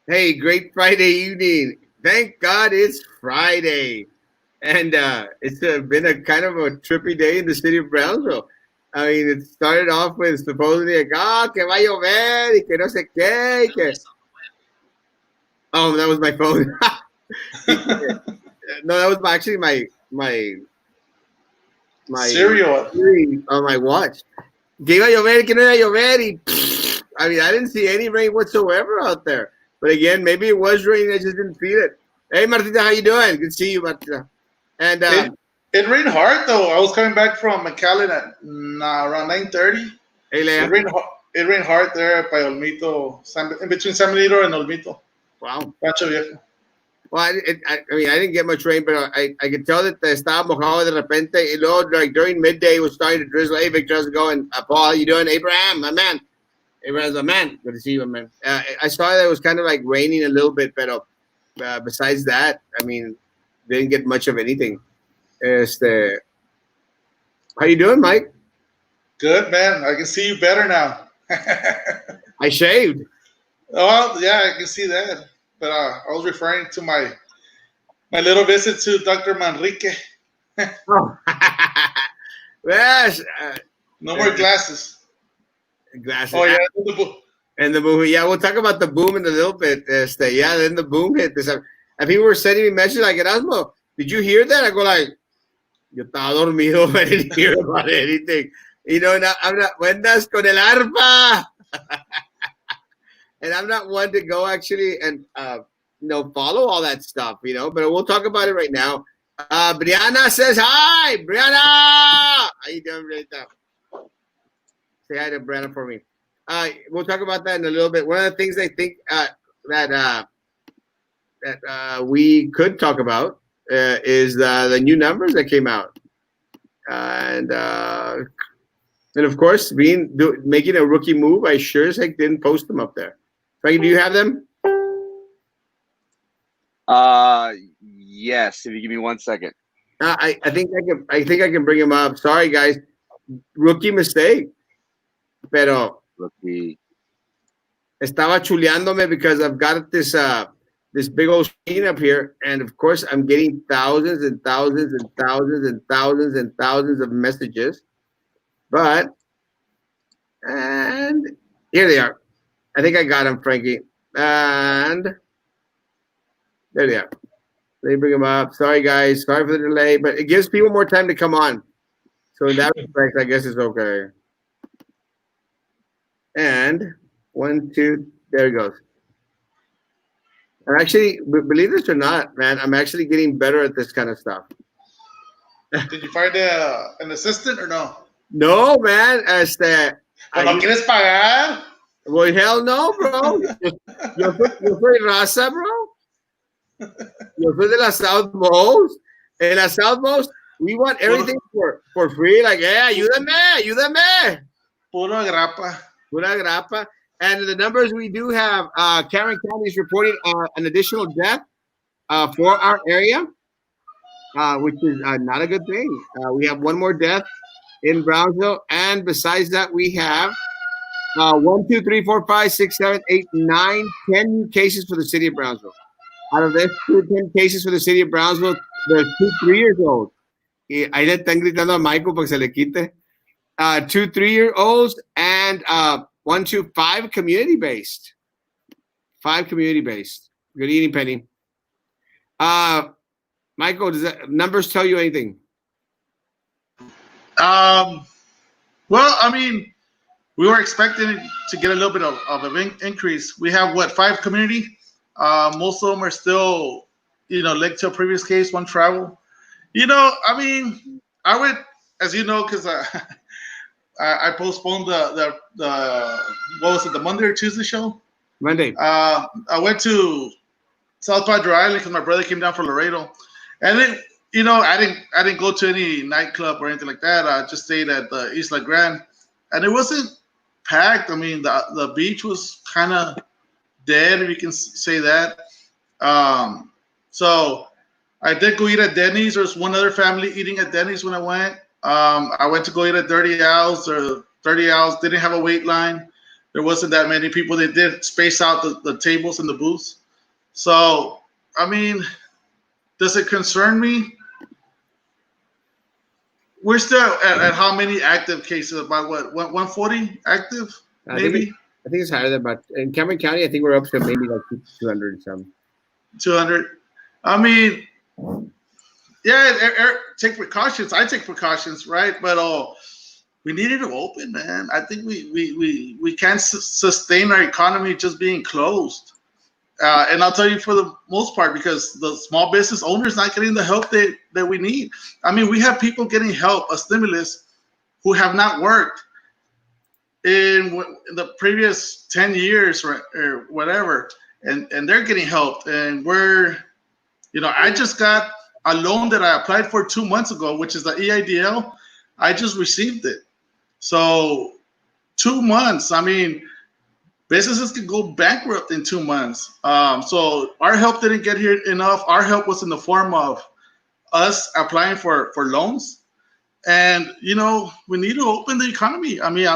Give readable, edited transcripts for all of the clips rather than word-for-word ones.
Hey, great Friday evening. Thank God it's Friday. And it's been a kind of a trippy day in the city of Brownsville. I mean, it started off with supposedly like, que va a llover y que no sé qué. Oh, that was my phone. No, that was actually my Cereal. screen on my watch. Que iba a llover, que no iba a llover. Y, I mean, I didn't see any rain whatsoever out there. But again, maybe it was raining. I just didn't feel it. Hey, Martita, how you doing? Good to see you, Martita. And It it rained hard though. I was coming back from McAllen at around 9:30. hey, It Leah. rained it rained hard there by Olmito, in between San Benito and Olmito. Wow. Rancho Viejo. Well, I mean, I didn't get much rain, but I could tell that estaba mojado de repente. Y luego, like during midday, it was starting to drizzle. Hey, Victor, how's it going? Paul, how you doing? Abraham, my man. Abraham's my man. Good to see you, man. I saw that it was kind of like raining a little bit, but besides that, I mean, didn't get much of anything. Este, how you doing, Mike? Good man. I can see you better now. I shaved. Oh yeah, I can see that. But I was referring to my little visit to Dr. Manrique. Oh. Yes. No more glasses. Glasses. Oh yeah, the book. And the boom. Yeah, we'll talk about the boom in a little bit. Yeah, then the boom hit. And people were sending me messages like, Erasmo, did you hear that? I go like, yo estaba dormido. I didn't hear about anything. You know, I'm not, buenas con el arpa. And I'm not one to go actually and, follow all that stuff, but we'll talk about it right now. Brianna says hi. Brianna, how you doing, Brianna? Say hi to Brianna for me. We'll talk about that in a little bit. One of the things I think that we could talk about is the new numbers that came out, and of course, making a rookie move, I sure as heck didn't post them up there. Frankie, do you have them? Yes. If you give me 1 second. I think I can bring them up. Sorry, guys, rookie mistake, pero Rookie. estaba chuleándome because I've got this big old screen up here, and of course I'm getting thousands and thousands and thousands and thousands and thousands of messages. And here they are. I think I got them, Frankie. And there they are. Let me bring them up. Sorry, guys. Sorry for the delay, but it gives people more time to come on. So in that respect, I guess it's okay. And 1, 2, there it goes. I'm actually, believe this or not, man, I'm actually getting better at this kind of stuff. Did you find an assistant or no? No, man. ¿No quieres pagar? Well, hell no, bro. Yo soy raza, bro. Yo soy de la Southmost. En la Southmost, we want everything for free. Like, ayúdame. Puro grapa. Pura grapa. And the numbers we do have, Cameron County is reporting an additional death for our area, which is not a good thing. We have one more death in Brownsville, and besides that, we have 1, 2, 3, 4, 5, 6, 7, 8, 9, 10 new cases for the city of Brownsville. Out of these 10 cases for the city of Brownsville, there's 2 3-year-olds. Y ahí le están gritando a Michael para que se le quite. 2 3-year-olds and 1, 2, 5 community-based. 5 community-based. Good evening, Penny. Michael, does that numbers tell you anything? Well, I mean, we were expecting to get a little bit of an increase. We have 5 community. Most of them are still, linked to a previous case, one travel. I mean, I went, as you know, because I postponed the what was it, the Monday or Tuesday show? Monday. I went to South Padre Island because my brother came down from Laredo, and then I didn't go to any nightclub or anything like that. I just stayed at the Isla Grande, and it wasn't packed. I mean, the beach was kind of dead, if you can say that. So I did go eat at Denny's. There was one other family eating at Denny's when I went. I went to go eat at Dirty Al's. Dirty Al's didn't have a wait line. there wasn't that many people. They did space out the tables and the booths. So, I mean, does it concern me? We're still at how many active cases? About what, 140 active, I think maybe I think it's higher than about in Cameron County. I think we're up to maybe like 200 and some. 200. I mean, yeah, take precautions. I take precautions, right? But we needed to open, man. I think we can't sustain our economy just being closed. And I'll tell you for the most part, because the small business owners not getting the help that we need. I mean, we have people getting help, a stimulus, who have not worked in the previous 10 years or whatever, and they're getting help. And I just got a loan that I applied for 2 months ago, which is the EIDL. I just received it. So 2 months, I mean, businesses could go bankrupt in 2 months. So our help didn't get here enough. Our help was in the form of us applying for loans. And, we need to open the economy. I mean,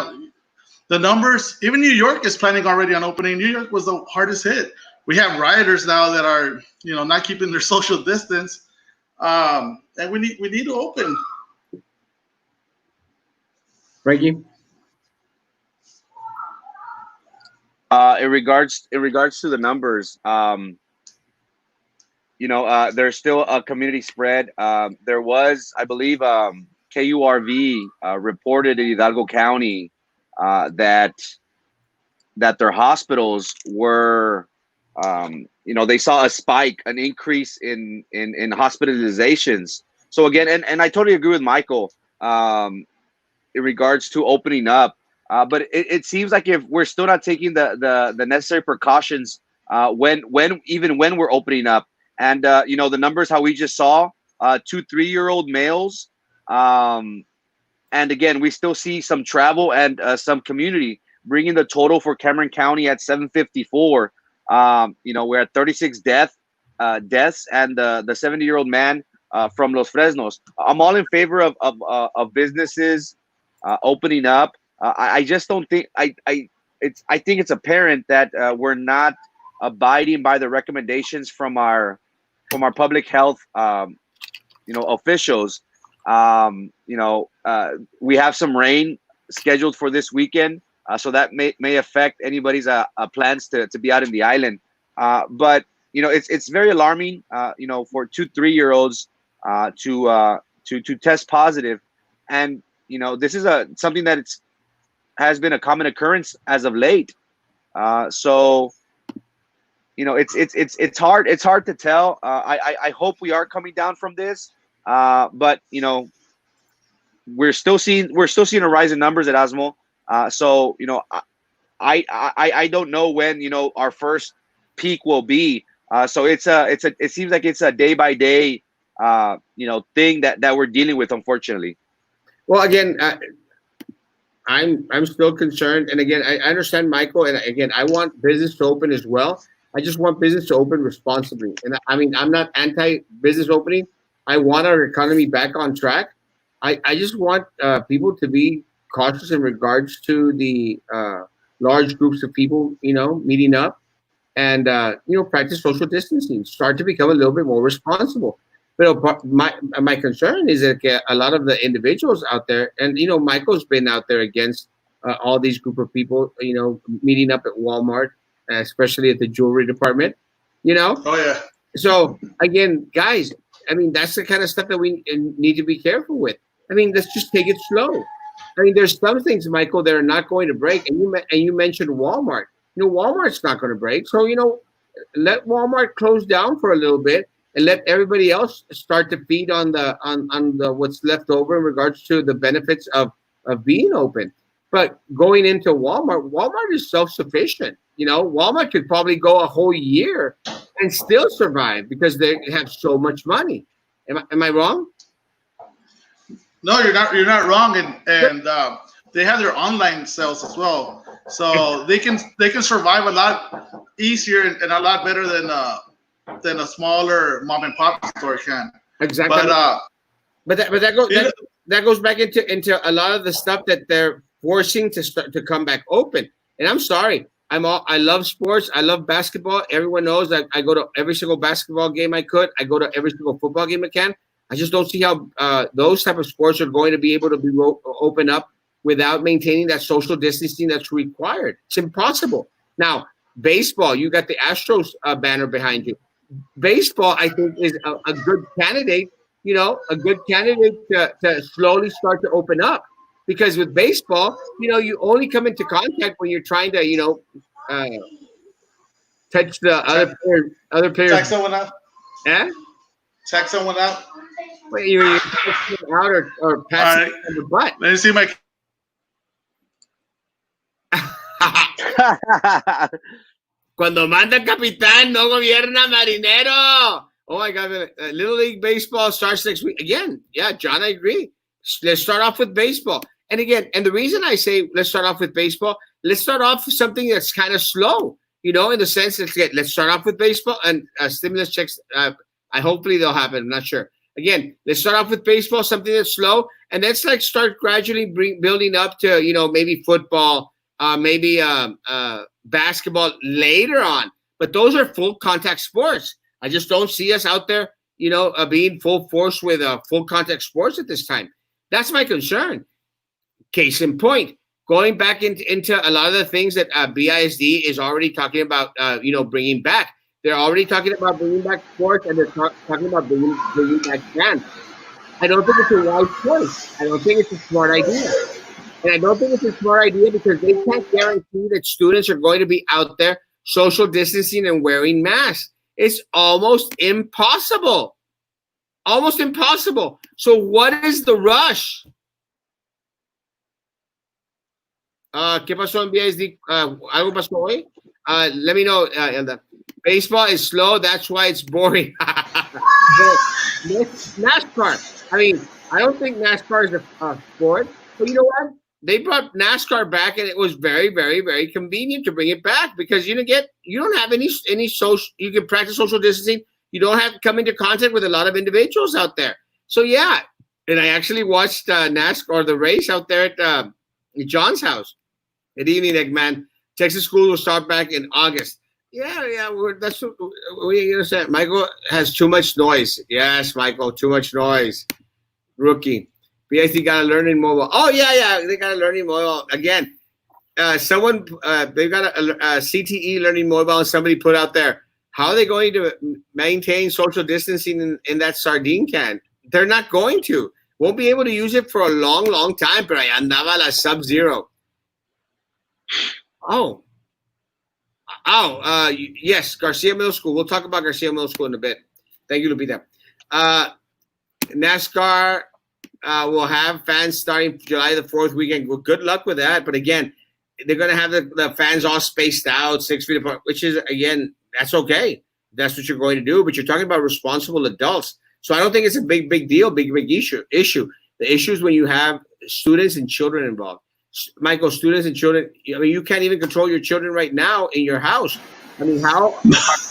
the numbers, even New York is planning already on opening. New York was the hardest hit. We have rioters now that are, not keeping their social distance. And we need to open. Frankie? In regards to the numbers, there's still a community spread. There was, I believe, KURV reported in Hidalgo County that their hospitals were, they saw a spike, an increase in hospitalizations. So again, and I totally agree with Michael in regards to opening up. But it seems like if we're still not taking the necessary precautions when we're opening up, and the numbers how we just saw 2-3-year-old males, and again we still see some travel and some community, bringing the total for Cameron County at 754. We're at 36 deaths, and the 70-year-old man from Los Fresnos. I'm all in favor of businesses opening up. I just don't think I think it's apparent that we're not abiding by the recommendations from our public health officials. We have some rain scheduled for this weekend, so that may affect anybody's plans to be out in the island. But it's very alarming. For 2-3-year-olds to test positive, and this is something that has been a common occurrence as of late. So it's hard to tell. I hope we are coming down from this, but we're still seeing a rise in numbers at Erasmo. So I don't know when our first peak will be. So it seems like it's a day by day thing that we're dealing with, unfortunately. Well, again, I'm still concerned, and again, I understand Michael, and again, I want business to open as well. I just want business to open responsibly, and I mean, I'm not anti-business opening. I want our economy back on track. I just want people to be cautious in regards to the large groups of people, meeting up, and practice social distancing. Start to become a little bit more responsible. But my concern is that a lot of the individuals out there, and Michael's been out there against all these group of people, meeting up at Walmart, especially at the jewelry department, Oh yeah. So again, guys, I mean, that's the kind of stuff that we need to be careful with. I mean, let's just take it slow. I mean, there's some things, Michael, that are not going to break, and you mentioned Walmart. Walmart's not going to break, so let Walmart close down for a little bit, and let everybody else start to feed on the what's left over in regards to the benefits of being open. But going into Walmart is self-sufficient. Walmart could probably go a whole year and still survive because they have so much money. Am I wrong? No, you're not. You're not wrong, and they have their online sales as well, so they can survive a lot easier and a lot better than a smaller mom and pop store can. Exactly. But that goes back into a lot of the stuff that they're forcing to start to come back open. And I'm sorry, I love sports. I love basketball. Everyone knows that I go to every single basketball game I could. I go to every single football game I can. I just don't see how those type of sports are going to be able to be open up without maintaining that social distancing that's required. It's impossible. Now, baseball, you got the Astros banner behind you. Baseball, I think, is a good candidate. A good candidate to slowly start to open up, because with baseball, you only come into contact when you're trying to, uh, touch the Tag, other tag players. someone out. Eh? Tag someone out. Wait, you're touching them out or All passing right. on the butt. Let me see my. Cuando manda el capitán, no gobierna marinero. Oh my God, Little League Baseball starts next week. Again, yeah, John, I agree. Let's start off with baseball. And again, and the reason I say let's start off with baseball, let's start off with something that's kind of slow, in the sense that let's start off with baseball and stimulus checks. I hopefully they'll happen. I'm not sure. Again, let's start off with baseball, something that's slow, and let's start gradually building up to, maybe football, maybe basketball later on. But those are full contact sports. I just don't see us out there, being full force with full contact sports at this time. That's my concern. Case in point, going back into a lot of the things that BISD is already talking about, bringing back. They're already talking about bringing back sports, and they're talking about bringing back fans. I don't think it's a wise choice. I don't think it's a smart idea. And I don't think it's a smart idea because they can't guarantee that students are going to be out there social distancing and wearing masks. It's almost impossible. Almost impossible. So what is the rush? ¿Qué pasó en BSD? ¿Algo pasó hoy? Let me know, Elda. Baseball is slow. That's why it's boring. NASCAR. I mean, I don't think NASCAR is a sport. But you know what? They brought NASCAR back, and it was very, very, very convenient to bring it back because you don't have any social. You can practice social distancing. You don't have to come into contact with a lot of individuals out there. So yeah, and I actually watched NASCAR, the race out there at John's house. Good evening, Eggman. Texas school will start back in August. Yeah. That's what we understand. Michael has too much noise. Yes, Michael, too much noise. Rookie. BIC got a learning mobile. Oh yeah, they got a learning mobile again. Someone they got a CTE learning mobile. And somebody put out there. How are they going to maintain social distancing in that sardine can? They're not going to. Won't be able to use it for a long, long time. Pero ahí andaba la Sub-Zero. Yes, Garcia Middle School. We'll talk about Garcia Middle School in a bit. Thank you, Lupita. NASCAR will have fans starting July the 4th weekend. Well, good luck with that. But again, they're going to have the fans all spaced out 6 feet apart, which is, again, that's okay. That's what you're going to do. But you're talking about responsible adults. So I don't think it's a big deal, big issue. The issue is when you have students and children involved. Michael, students and children, I mean, you can't even control your children right now in your house. I mean, how are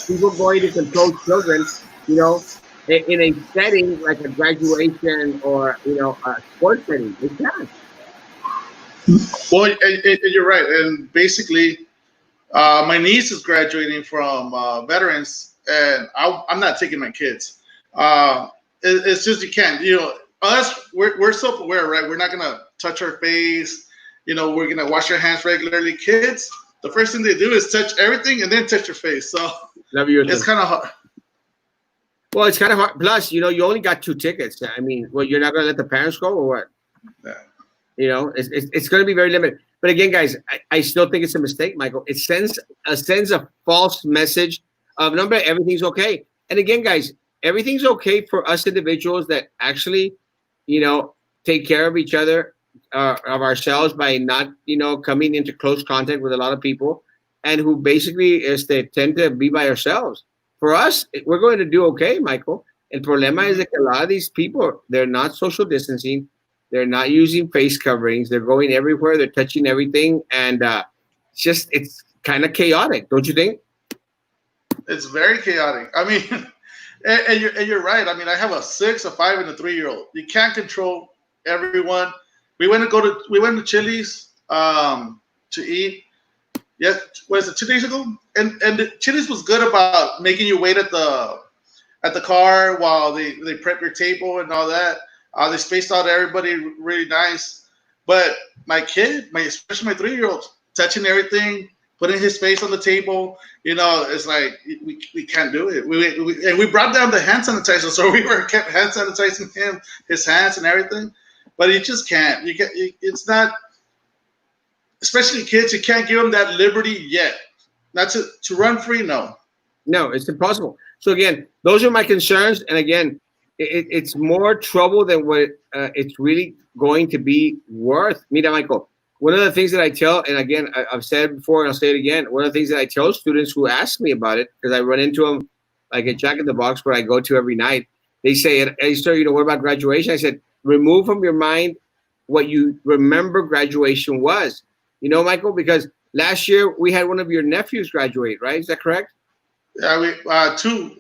people going to control children, in a setting like a graduation or, a sports setting? They can't. Well, you're right. And basically, my niece is graduating from veterans, and I'm not taking my kids. It's just you can't. Us, we're self-aware, right? We're not going to touch our face. We're going to wash our hands regularly. Kids, the first thing they do is touch everything and then touch your face. So it's kind of hard. Well, it's kind of hard. Plus, you only got 2 tickets. I mean, you're not going to let the parents go or what? Yeah. It's going to be very limited. But again, guys, I still think it's a mistake, Michael. It sends a false message of, number everything's okay. And again, guys, everything's okay for us individuals that actually, take care of each other. Of ourselves by not, coming into close contact with a lot of people, and who basically they tend to be by ourselves. For us, we're going to do okay, Michael. El problema is that a lot of these people, they're not social distancing, they're not using face coverings, they're going everywhere, they're touching everything, and it's kind of chaotic, don't you think? It's very chaotic. I mean, and you're right. I mean, I have a 6, a 5, and a 3-year-old. You can't control everyone. We went to Chili's to eat, Yeah, was it 2 days ago? And the Chili's was good about making you wait at the car while they prep your table and all that. They spaced out everybody really nice. But my kid, especially my 3-year-old, touching everything, putting his face on the table, it's like we can't do it. And we brought down the hand sanitizer, so we were kept hand sanitizing his hands and everything. But you just can't. It's not, especially kids. You can't give them that liberty yet. Not to run free. No. No, it's impossible. So again, those are my concerns. And again, it's more trouble than what it's really going to be worth. Mira, Michael, one of the things that I tell, and again, I've said it before and I'll say it again, one of the things that I tell students who ask me about it, because I run into them like at Jack in the Box where I go to every night, they say, hey, sir, what about graduation? I said, remove from your mind what you remember graduation was. Michael, because last year we had one of your nephews graduate, right? Is that correct? Yeah, we two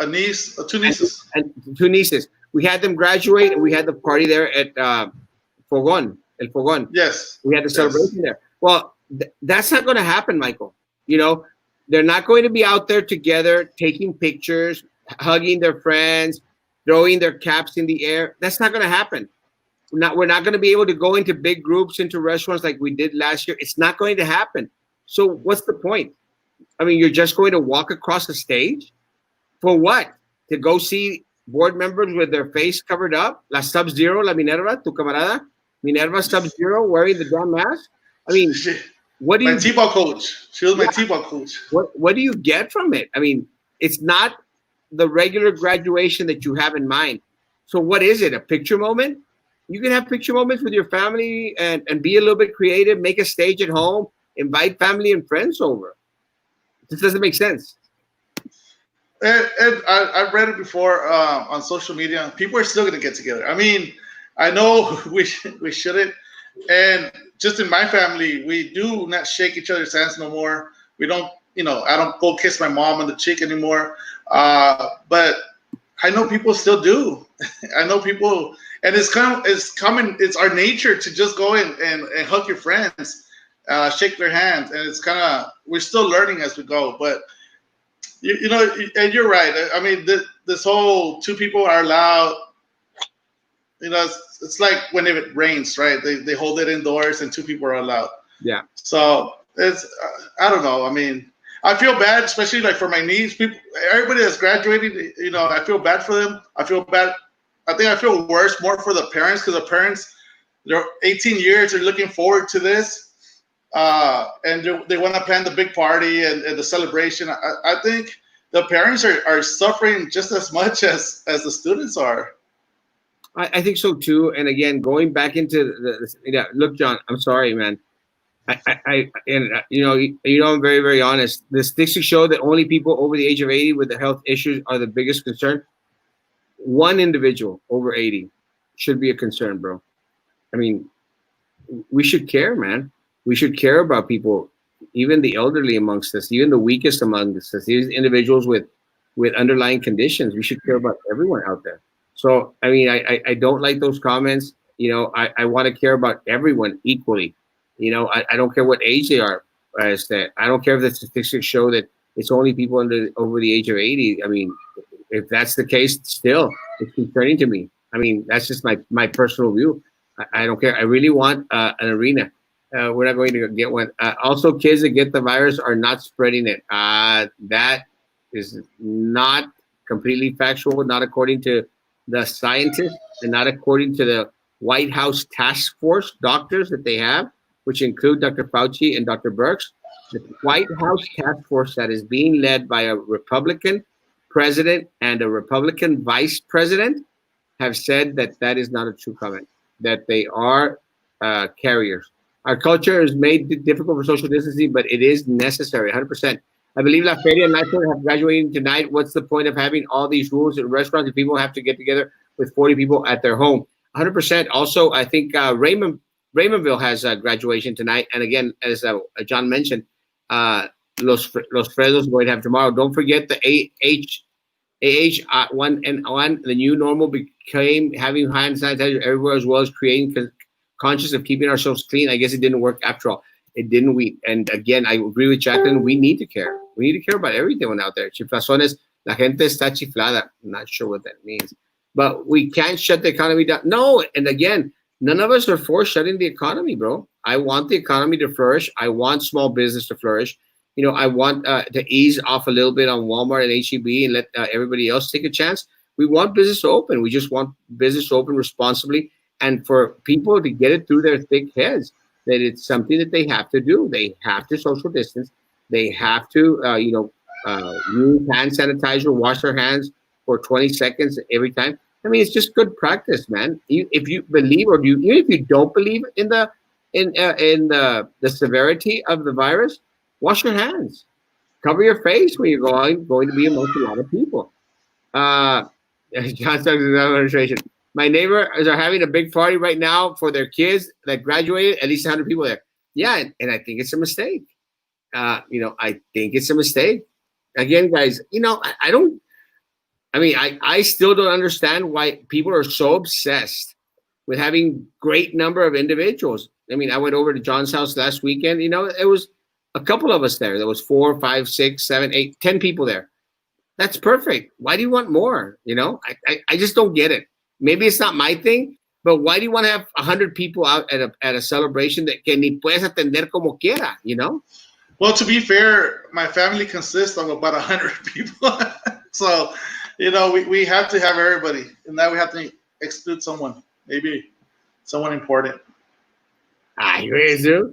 nieces, and two nieces. We had them graduate, and we had the party there at Fogon, El Fogon. Yes, we had the celebration there. Well, that's not going to happen, Michael. They're not going to be out there together taking pictures, hugging their friends, throwing their caps in the air. That's not going to happen. We're not going to be able to go into big groups into restaurants like we did last year. It's not going to happen. So what's the point? I mean, you're just going to walk across the stage for what? To go see board members with their face covered up? La Sub-Zero, La Minerva, tu camarada? Minerva Sub-Zero wearing the damn mask? I mean, what do you... My T-ball coach. She was my T-ball coach. What do you get from it? I mean, it's not the regular graduation that you have in mind. So what is it? A picture moment? You can have picture moments with your family and be a little bit creative, make a stage at home, invite family and friends over. This doesn't make sense. And I've read it before on social media. People are still going to get together. I mean, I know we shouldn't. And just in my family, we do not shake each other's hands no more. We don't, I don't go kiss my mom on the cheek anymore. But I know people still do. I know people, and it's common. It's our nature to just go in and hug your friends, shake their hands, and it's kind of, we're still learning as we go. But and you're right. I mean, this whole two people are allowed. It's like when it rains, right? They hold it indoors, and two people are allowed. Yeah. So it's I don't know. I mean, I feel bad, especially like for my niece. Everybody that's graduating, I feel bad for them. I feel bad. I think I feel worse more for the parents, because the parents, they're 18 years, they're looking forward to this, and they want to plan the big party and the celebration. I think the parents are suffering just as much as the students are. I think so too. And again, going back into look, John, I'm sorry, man. I'm very, very honest. The statistics show that only people over the age of 80 with the health issues are the biggest concern. One individual over 80 should be a concern, bro. I mean, we should care, man. We should care about people, even the elderly amongst us, even the weakest amongst us, these individuals with underlying conditions. We should care about everyone out there. So, I mean, I don't like those comments. I want to care about everyone equally. I don't care what age they are. I don't care if the statistics show that it's only people over the age of 80. I mean, if that's the case, still, it's concerning to me. I mean, that's just my personal view. I don't care. I really want an arena. We're not going to get one. Also, kids that get the virus are not spreading it. That is not completely factual, not according to the scientists and not according to the White House task force doctors that they have, which include Dr. Fauci and Dr. Birx. The White House task force that is being led by a Republican president and a Republican vice president have said that is not a true comment, that they are carriers. Our culture is made difficult for social distancing, but it is necessary, 100%. I believe La Feria and Nightclub have graduated tonight. What's the point of having all these rules in restaurants if people have to get together with 40 people at their home? 100%. Also, I think Raymondville has graduation tonight. And again, as John mentioned, Los Fredos going to have tomorrow. Don't forget the AH1N1. The new normal became having hand sanitizer everywhere, as well as creating conscious of keeping ourselves clean. I guess it didn't work after all. It didn't. And again, I agree with Jacqueline. We need to care. We need to care about everyone out there. Chiflazones, la gente está chiflada. I'm not sure what that means, but we can't shut the economy down. No, and again, none of us are for shutting the economy, bro. I want the economy to flourish. I want small business to flourish. I want to ease off a little bit on Walmart and HEB and let everybody else take a chance. We want business to open. We just want business to open responsibly and for people to get it through their thick heads that it's something that they have to do. They have to social distance. They have to, use hand sanitizer, wash their hands for 20 seconds every time. I mean, it's just good practice, man. If you believe, or even if you don't believe in the severity of the virus, wash your hands, cover your face when you're going to be amongst a lot of people. John administration. My neighbors are having a big party right now for their kids that graduated. At least 100 people there. Yeah, and I think it's a mistake. I think it's a mistake. Again, guys, I don't. I mean, I still don't understand why people are so obsessed with having great number of individuals. I mean, I went over to John's house last weekend. It was a couple of us there. There was 4, 5, 6, 7, 8, 10 people there. That's perfect. Why do you want more? I just don't get it. Maybe it's not my thing, but why do you want to have 100 people out at a celebration that que ni puedes atender como quiera? Well, to be fair, my family consists of about 100 people, so we have to have everybody, and now we have to exclude someone, maybe someone important. Erasmo.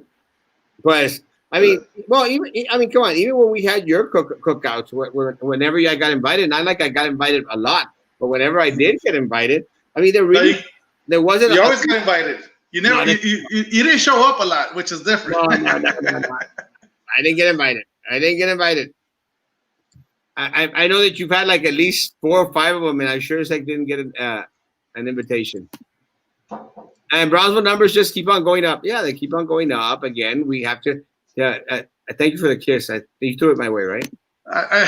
Pues, I mean, come on. Even when we had your cookouts, whenever I got invited, not like I got invited a lot, but whenever I did get invited, I mean, there wasn't. You always got invited. You never. You didn't show up a lot, which is different. No. I didn't get invited. I know that you've had like at least 4 or 5 of them, and I sure as heck didn't get an invitation. And Brownsville numbers just keep on going up. Yeah, they keep on going up. Again, we have to. Yeah, thank you for the kiss. You threw it my way, right?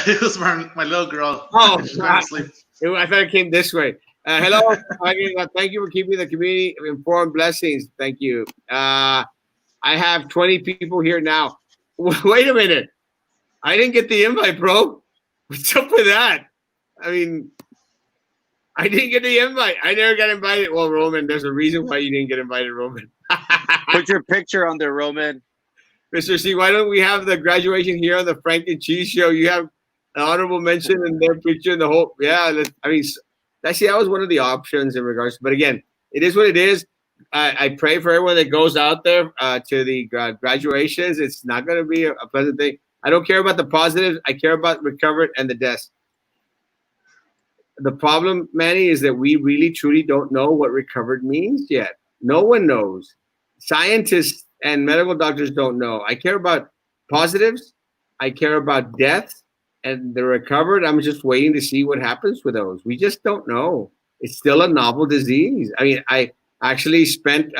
It was my little girl. Oh, I thought it came this way. Hello. Thank you for keeping the community informed. Blessings. Thank you. I have 20 people here now. Wait a minute. I didn't get the invite, bro. What's up with that? I mean, I didn't get the invite. I never got invited. Well, Roman, there's a reason why you didn't get invited, Roman. Put your picture on there, Roman. Mr. C, why don't we have the graduation here on the Frank and Cheese show? You have an honorable mention and their picture and the whole. Yeah, that was one of the options in regards. But again, it is what it is. I pray for everyone that goes out there to the graduations. It's not going to be a pleasant thing. I don't care about the positives. I care about recovered and the deaths. The problem, Manny, is that we really, truly don't know what recovered means yet. No one knows. Scientists and medical doctors don't know. I care about positives. I care about deaths and the recovered. I'm just waiting to see what happens with those. We just don't know. It's still a novel disease. I mean, I actually spent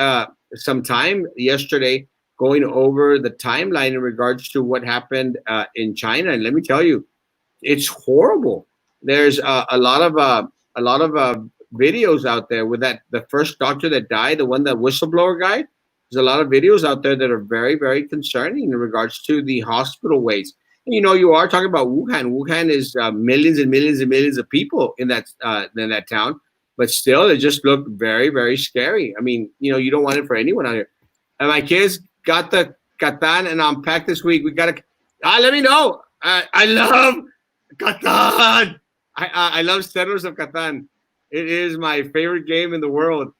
some time yesterday going over the timeline in regards to what happened in China, and let me tell you, it's horrible. There's a lot of videos out there with the first doctor that died, the whistleblower guy. There's a lot of videos out there that are very, very concerning in regards to the hospital waits. And, you are talking about Wuhan. Wuhan is millions and millions and millions of people in that town, but still, it just looked very, very scary. I mean, you don't want it for anyone out here. And my kids got the Catan and unpacked this week. We got to let me know. I love Catan. I love Settlers of Catan. It is my favorite game in the world.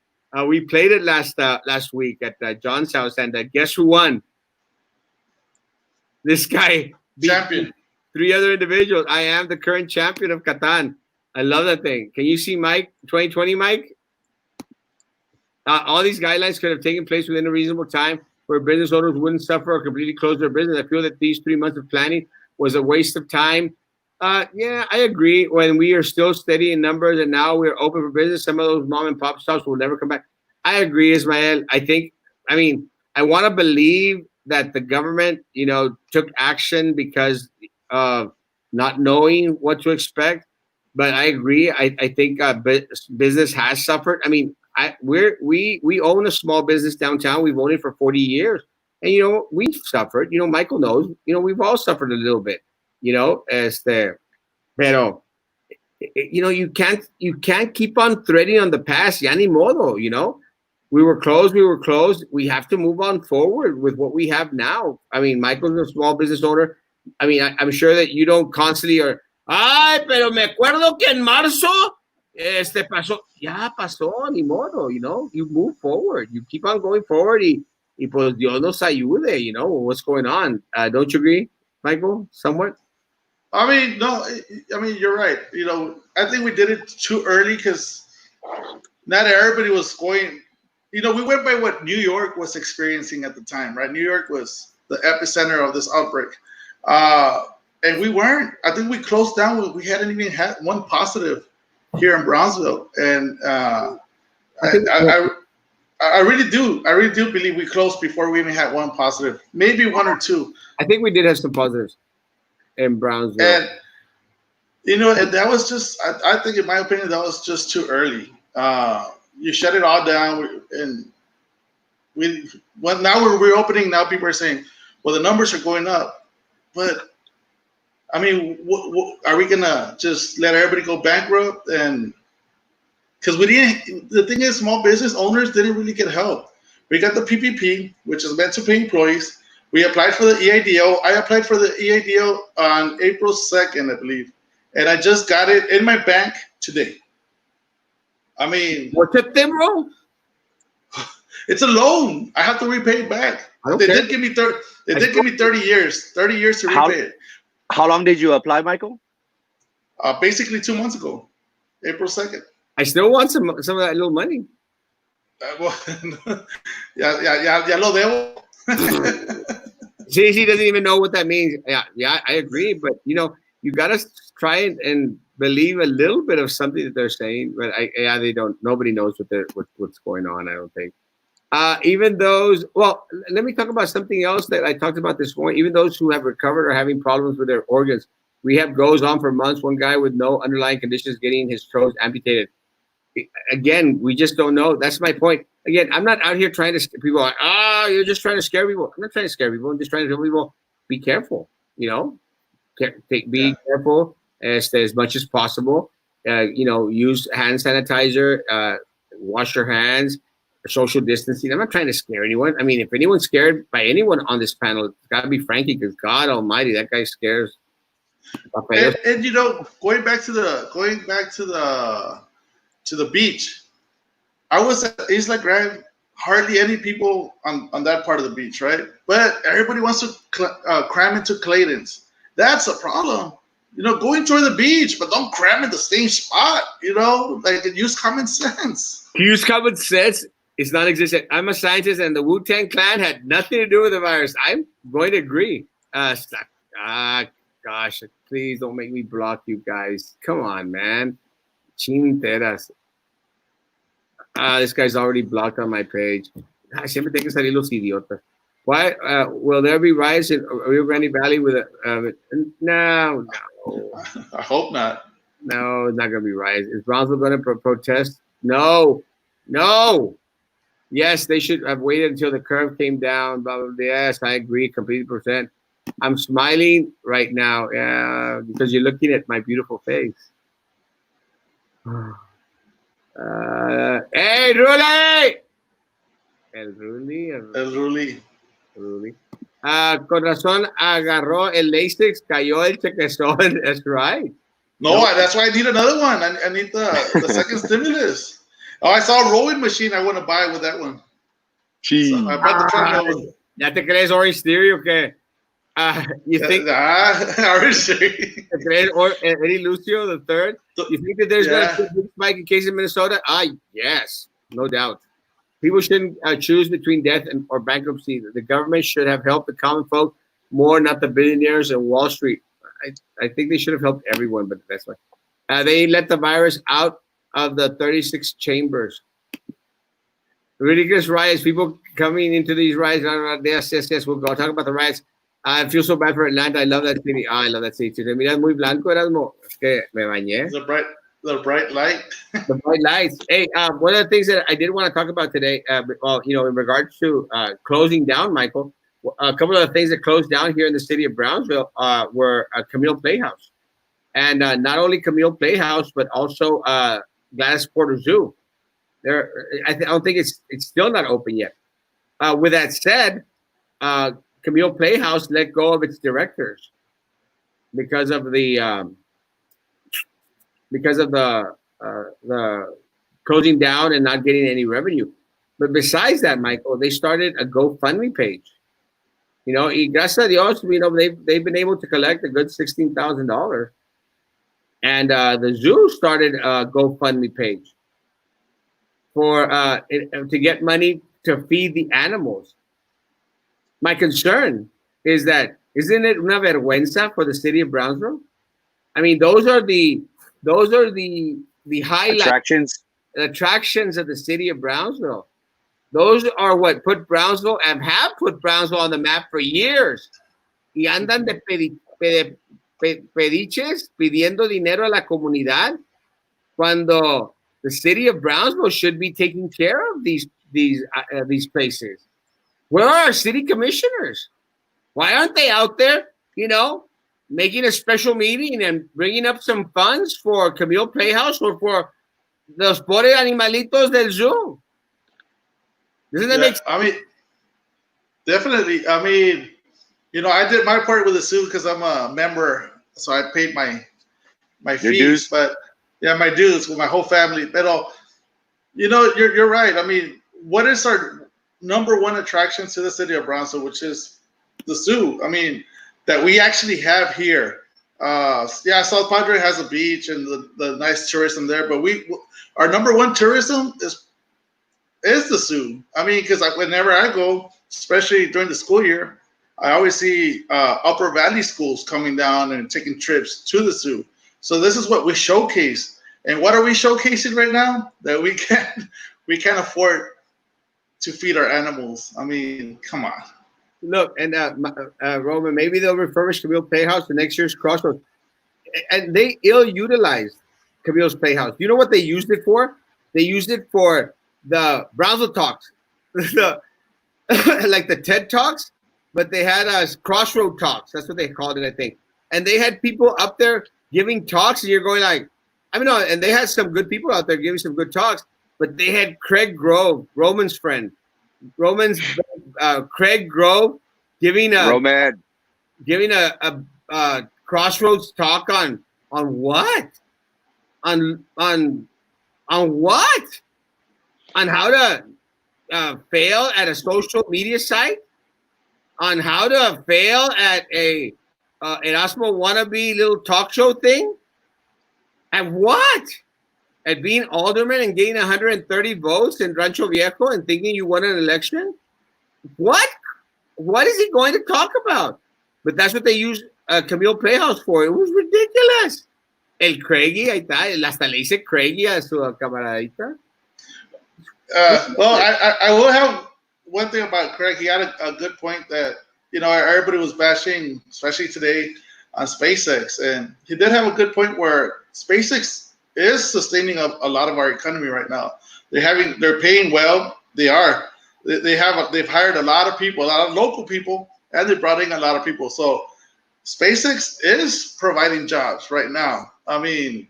We played it last week at John's house, and guess who won? This guy beat champion 3 other individuals. I am the current champion of Catan. I love that thing. Can you see Mike 2020, Mike? All these guidelines could have taken place within a reasonable time where business owners wouldn't suffer or completely close their business. I feel that these 3 months of planning was a waste of time. Yeah, I agree. When we are still steady in numbers and now we're open for business, some of those mom and pop shops will never come back. I agree, Ismael. I want to believe that the government, took action because of not knowing what to expect. But I agree. I think business has suffered. I mean, we own a small business downtown. We've owned it for 40 years. And you know, we've suffered. You know, Michael knows. You know, we've all suffered a little bit. You know, pero you know, you can't keep on threading on the past. Ya ni modo. You know, we were closed. We were closed. We have to move on forward with what we have now. I mean, Michael's a small business owner. I mean, I'm sure that you don't constantly or, ay, pero me acuerdo que en marzo pasó. Ya pasó, ni modo, you know. You move forward. You keep on going forward y pues Dios nos ayude, you know, what's going on. Don't you agree, Michael? Somewhat? I mean, no, I mean you're right. You know, I think we did it too early because not everybody was going. You know, we went by what New York was experiencing at the time, right? New York was the epicenter of this outbreak, and we weren't. I think we closed down. We hadn't even had one positive here in Brownsville, and I really do. I really do believe we closed before we even had one positive, maybe one or two. I think we did have some positives in Brownsville. And you know, and that was just. I think, in my opinion, that was just too early. You shut it all down, and now we're reopening. Now people are saying, "Well, the numbers are going up," but I mean, are we gonna just let everybody go bankrupt? And because we didn't, the thing is, small business owners didn't really get help. We got the PPP, which is meant to pay employees. We applied for the EIDO. I applied for the EIDO on April 2nd, I believe, and I just got it in my bank today. I mean, what's it, bro? It's a loan. I have to repay it back. They did give me 30. They did give me 30 years. 30 years to repay it. How long did you apply, Michael? Basically 2 months ago, April 2nd. I still want some of that little money. Well, ya lo debo. He doesn't even know what that means. Yeah, I agree. But you know, you gotta try and believe a little bit of something that they're saying. But they don't. Nobody knows what's going on. I don't think. Even those. Well, let me talk about something else that I talked about this morning. Even those who have recovered or having problems with their organs. Rehab goes on for months. One guy with no underlying conditions getting his toes amputated. Again, we just don't know. That's my point. Again, I'm not out here trying to scare people. Like, you're just trying to scare people. I'm not trying to scare people. I'm just trying to tell people, be careful. You know, be careful as much as possible. You know, use hand sanitizer. Wash your hands. Social distancing. I'm not trying to scare anyone. I mean, if anyone's scared by anyone on this panel, it's got to be Frankie, because God Almighty, that guy scares. And you know, going back to the beach, I was at Isla Grande. Hardly any people on that part of the beach, right? But everybody wants to cram into Clayton's. That's a problem. You know, go enjoy the beach, but don't cram in the same spot. You know, like, use common sense. Use common sense. It's non-existent. I'm a scientist, and the Wu-Tang Clan had nothing to do with the virus. I'm going to agree. Gosh, please don't make me block you guys. Come on, man. Chinteras. This guy's already blocked on my page. Siempre tienen que salir los idiotas. Why will there be riots in Rio Grande Valley with a no? I hope not. No, it's not going to be riots. Is Brownsville going to protest? No. Yes, they should have waited until the curve came down. Blah, blah, blah. Yes, I agree, completely percent. I'm smiling right now because you're looking at my beautiful face. Hey, Ruli! El Ruli. Con razón agarró el Lasix, cayó el chequezón. That's right. No, that's why I need another one. I need the second stimulus. Oh, I saw a rowing machine I want to buy with that one. Jeez. So I bought the treadmill. ¿Ya te crees Orange Theory o qué? You think Orange Theory. ¿Te crees Eddie Lucio the third? You think that there's going to be a big spike in cases in Minnesota? Yes, no doubt. People shouldn't choose between death or bankruptcy. The government should have helped the common folk more, not the billionaires and Wall Street. I think they should have helped everyone, but that's why. They let the virus out of the 36 chambers. Ridiculous riots. People coming into these riots. Yes. We'll go talk about the riots. I feel so bad for Atlanta. I love that city. I love that city too. Te miras muy blanco, Erasmo. Es que me bañé. The bright light. The bright lights. Hey, one of the things that I did want to talk about today, in regards to closing down, Michael, a couple of the things that closed down here in the city of Brownsville were Camille Playhouse, and not only Camille Playhouse, but also Gladys Porter Zoo. I don't think it's still not open yet. With that said, Camille Playhouse let go of its directors because of the closing down and not getting any revenue. But besides that, Michael, they started a GoFundMe page. You know, y gracias a Dios, you know, they've been able to collect a good $16,000. And the zoo started a GoFundMe page for to get money to feed the animals. My concern is that isn't it una vergüenza for the city of Brownsville? I mean, those are the highlight attractions of the city of Brownsville. Those are what put Brownsville and have put Brownsville on the map for years. Y andan de pediches pidiendo dinero a la comunidad cuando the city of Brownsville should be taking care of these places. Where are our city commissioners? Why aren't they out there, you know, making a special meeting and bringing up some funds for Camille Playhouse or for los pobres animalitos del zoo? Doesn't that make sense? I mean, definitely. I mean, you know, I did my part with the zoo because I'm a member, so I paid my fees. Dues? But yeah, my dues with my whole family. But you know, you're right. I mean, what is our number one attraction to the city of Brownsville, which is the zoo? I mean, that we actually have here. Yeah, South Padre has a beach and the nice tourism there, but our number one tourism is the zoo. I mean, because whenever I go, especially during the school year, I always see Upper Valley schools coming down and taking trips to the zoo. So this is what we showcase. And what are we showcasing right now? That we can't afford to feed our animals. I mean, come on. Look, and Roman, maybe they'll refurbish Camille Playhouse for next year's Crossroads. And they ill-utilized Camille's Playhouse. You know what they used it for? They used it for the Brownsville Talks, like the TED Talks, but they had Crossroad Talks. That's what they called it, I think. And they had people up there giving talks, and you're going like, I mean, no, and they had some good people out there giving some good talks, but they had Craig Grove, Roman's friend, Craig Grove giving a Crossroads talk on what? On what? On how to fail at a social media site? On how to fail at a Erasmo wannabe little talk show thing? At what? At being alderman and getting 130 votes in Rancho Viejo and thinking you won an election? What? What is he going to talk about? But that's what they used Camille Playhouse for. It was ridiculous. El Craigie, ahí está. Hasta le dice Craigie a su camaradita. Well, I will have one thing about Craig. He had a good point that, you know, everybody was bashing, especially today, on SpaceX. And he did have a good point where SpaceX is sustaining a lot of our economy right now. They're paying well. They are. They've hired a lot of people, a lot of local people, and they brought in a lot of people. So SpaceX is providing jobs right now. I mean,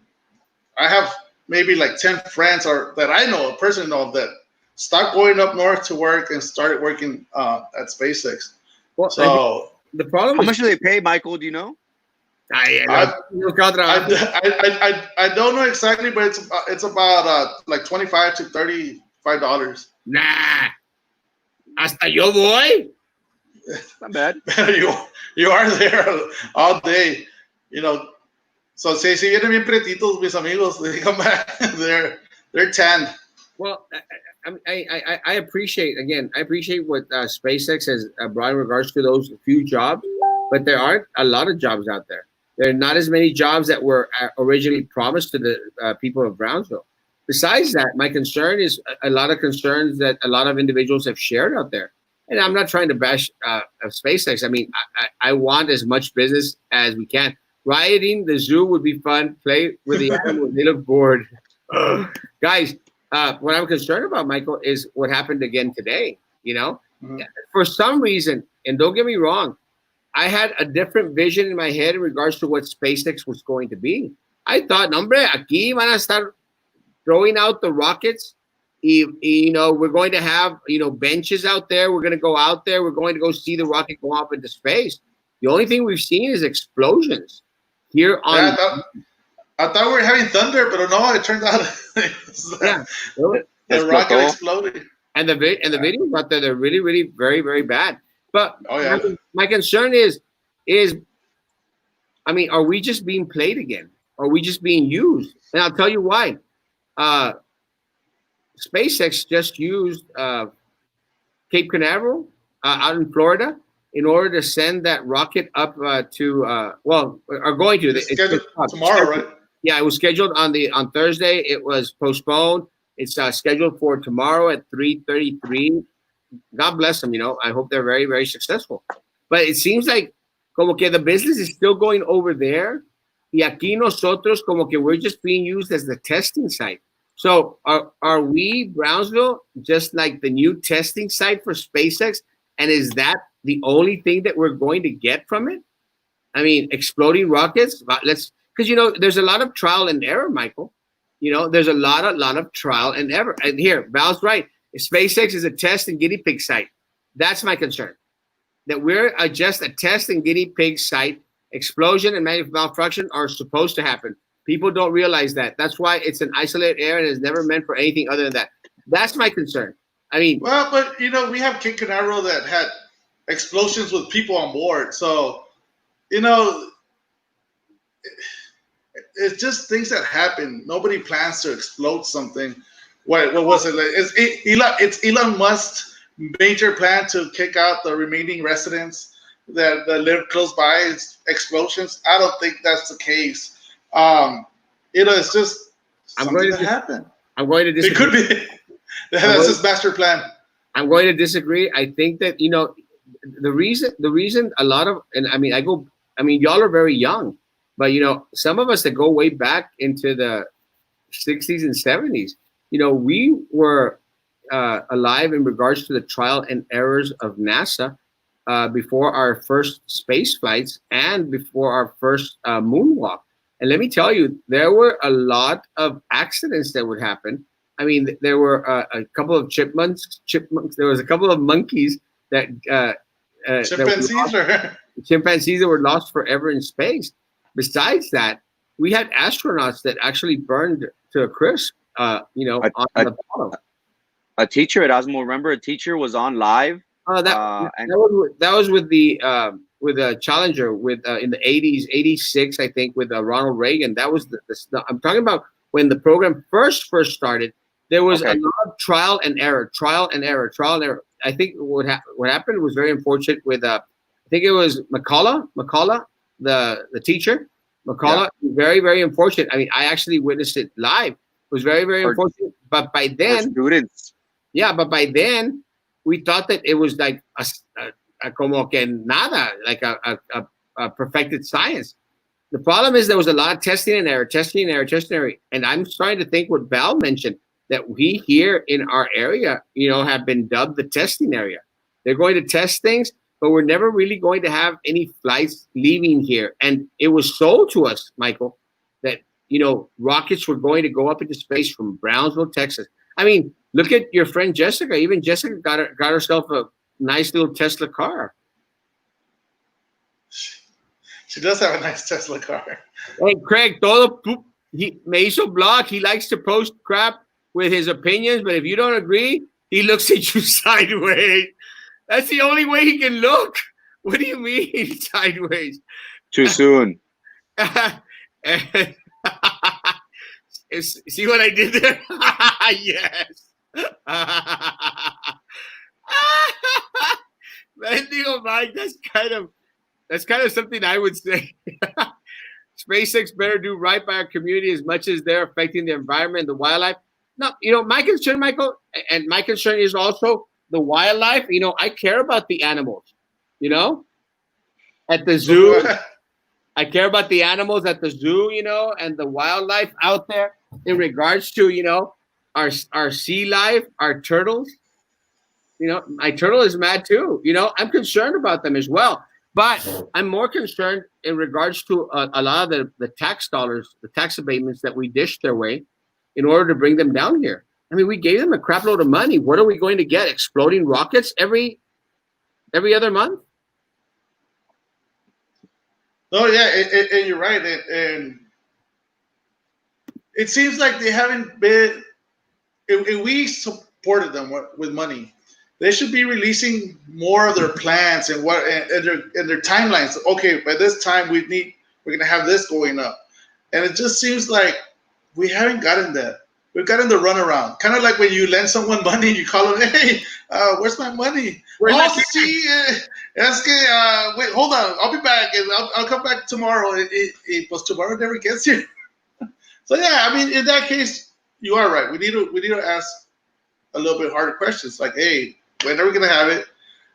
I have maybe like 10 friends that I know, personally know, that stopped going up north to work and started working at SpaceX. Well, so the problem. How much do they pay, Michael? Do you know? I don't know exactly, but it's about like $25 to $35. Nah, hasta yo voy. Not bad. you are there all day, you know. So si vienen bien pretitos mis amigos, they come back. They're tanned. Well, I appreciate what SpaceX has brought in regards to those few jobs, but there aren't a lot of jobs out there. There are not as many jobs that were originally promised to the people of Brownsville. Besides that, my concern is a lot of concerns that a lot of individuals have shared out there. And I'm not trying to bash SpaceX. I mean, I want as much business as we can. Rioting the zoo would be fun. Play with the animals. They look bored. Guys, what I'm concerned about, Michael, is what happened again today. You know, Mhm. For some reason, and don't get me wrong, I had a different vision in my head in regards to what SpaceX was going to be. I thought, hombre, aquí van a estar throwing out the rockets. We're going to have, benches out there. We're going to go out there. We're going to go see the rocket go off into space. The only thing we've seen is explosions here Yeah, on. I thought we were having thunder, but no, it turned out it was, Yeah, the rocket Explotó. exploded. and the videos out there, they're really, really very, very bad. But Oh yeah. my concern is I mean, are we just being played again? Are we just being used? And I'll tell you why. Uh, SpaceX just used Cape Canaveral out in Florida in order to send that rocket up to are going to. It's scheduled tomorrow, right? Yeah, it was scheduled on Thursday. It was postponed. It's scheduled for tomorrow at 3:33. God bless them. I hope they're very, very successful. But it seems like como que the business is still going over there. Y aquí nosotros como que we're just being used as the testing site. So are we, Brownsville, just like the new testing site for SpaceX? And is that the only thing that we're going to get from it? I mean, exploding rockets. Because there's a lot of trial and error, Michael. There's a lot of trial and error. And here, Val's right. SpaceX is a test and guinea pig site. That's my concern. That we're just a test and guinea pig site. Explosion and malfunction are supposed to happen. People don't realize that. That's why it's an isolated area and is never meant for anything other than that. That's my concern. I mean, well, but we have Cape Canaveral that had explosions with people on board, so it's just things that happen. Nobody plans to explode something. What was it? It's Elon Musk's major plan to kick out the remaining residents that live close by. Explosions. I don't think that's the case. It's just something that happened. I'm going to disagree. It could be. That's his master plan. I'm going to disagree. I think that the reason a lot of, and I mean y'all are very young, but some of us that go way back into the 60s and 70s, we were alive in regards to the trial and errors of NASA before our first space flights and before our first moonwalk. And let me tell you, there were a lot of accidents that would happen. I mean, there were a couple of chipmunks. There was a couple of monkeys that chimpanzees that were lost forever in space. Besides that, we had astronauts that actually burned to a crisp. On the bottom. A teacher, Erasmo, remember a teacher was on live. That was with the Challenger in the 80s, 86, I think, with Ronald Reagan. That was I'm talking about when the program first started. There was a lot of trial and error. I think what happened was very unfortunate with I think it was McCullough, the teacher. McCullough, very, very unfortunate. I mean, I actually witnessed it live. It was very, very unfortunate. But by then, students. Yeah, but by then we thought that it was like a como que nada, like a perfected science. The problem is there was a lot of testing and error. And I'm starting to think what Val mentioned, that we here in our area, have been dubbed the testing area. They're going to test things, but we're never really going to have any flights leaving here. And it was sold to us, Michael, that, rockets were going to go up into space from Brownsville, Texas. I mean, look at your friend Jessica. Even Jessica got herself a nice little Tesla car. She does have a nice Tesla car. Hey, Craig, me hizo blog. He likes to post crap with his opinions, but if you don't agree, he looks at you sideways. That's the only way he can look. What do you mean sideways? Too soon. See what I did there? Yes. Bendigo Mike, that's kind of something I would say. SpaceX better do right by our community as much as they're affecting the environment, the wildlife. No, my concern, Michael, and my concern is also the wildlife. I care about the animals, at the zoo. I care about the animals at the zoo, and the wildlife out there in regards to, our sea life, our turtles. My turtle is mad too. I'm concerned about them as well. But I'm more concerned in regards to a lot of the tax dollars, the tax abatements that we dished their way in order to bring them down here. I mean, we gave them a crap load of money. What are we going to get? Exploding rockets every other month? Oh yeah, and you're right, and it seems like they haven't been. If we supported them with money, they should be releasing more of their plans and their timelines. Okay, by this time we're gonna have this going up, and it just seems like we haven't gotten that. We've gotten the runaround, kind of like when you lend someone money, you call them, "Hey, where's my money?" Where's my See, es que, wait, hold on, I'll be back, and I'll come back tomorrow. Pues tomorrow never gets here. So yeah, I mean, in that case, you are right. We need to ask a little bit harder questions, like, hey, when are we gonna have it?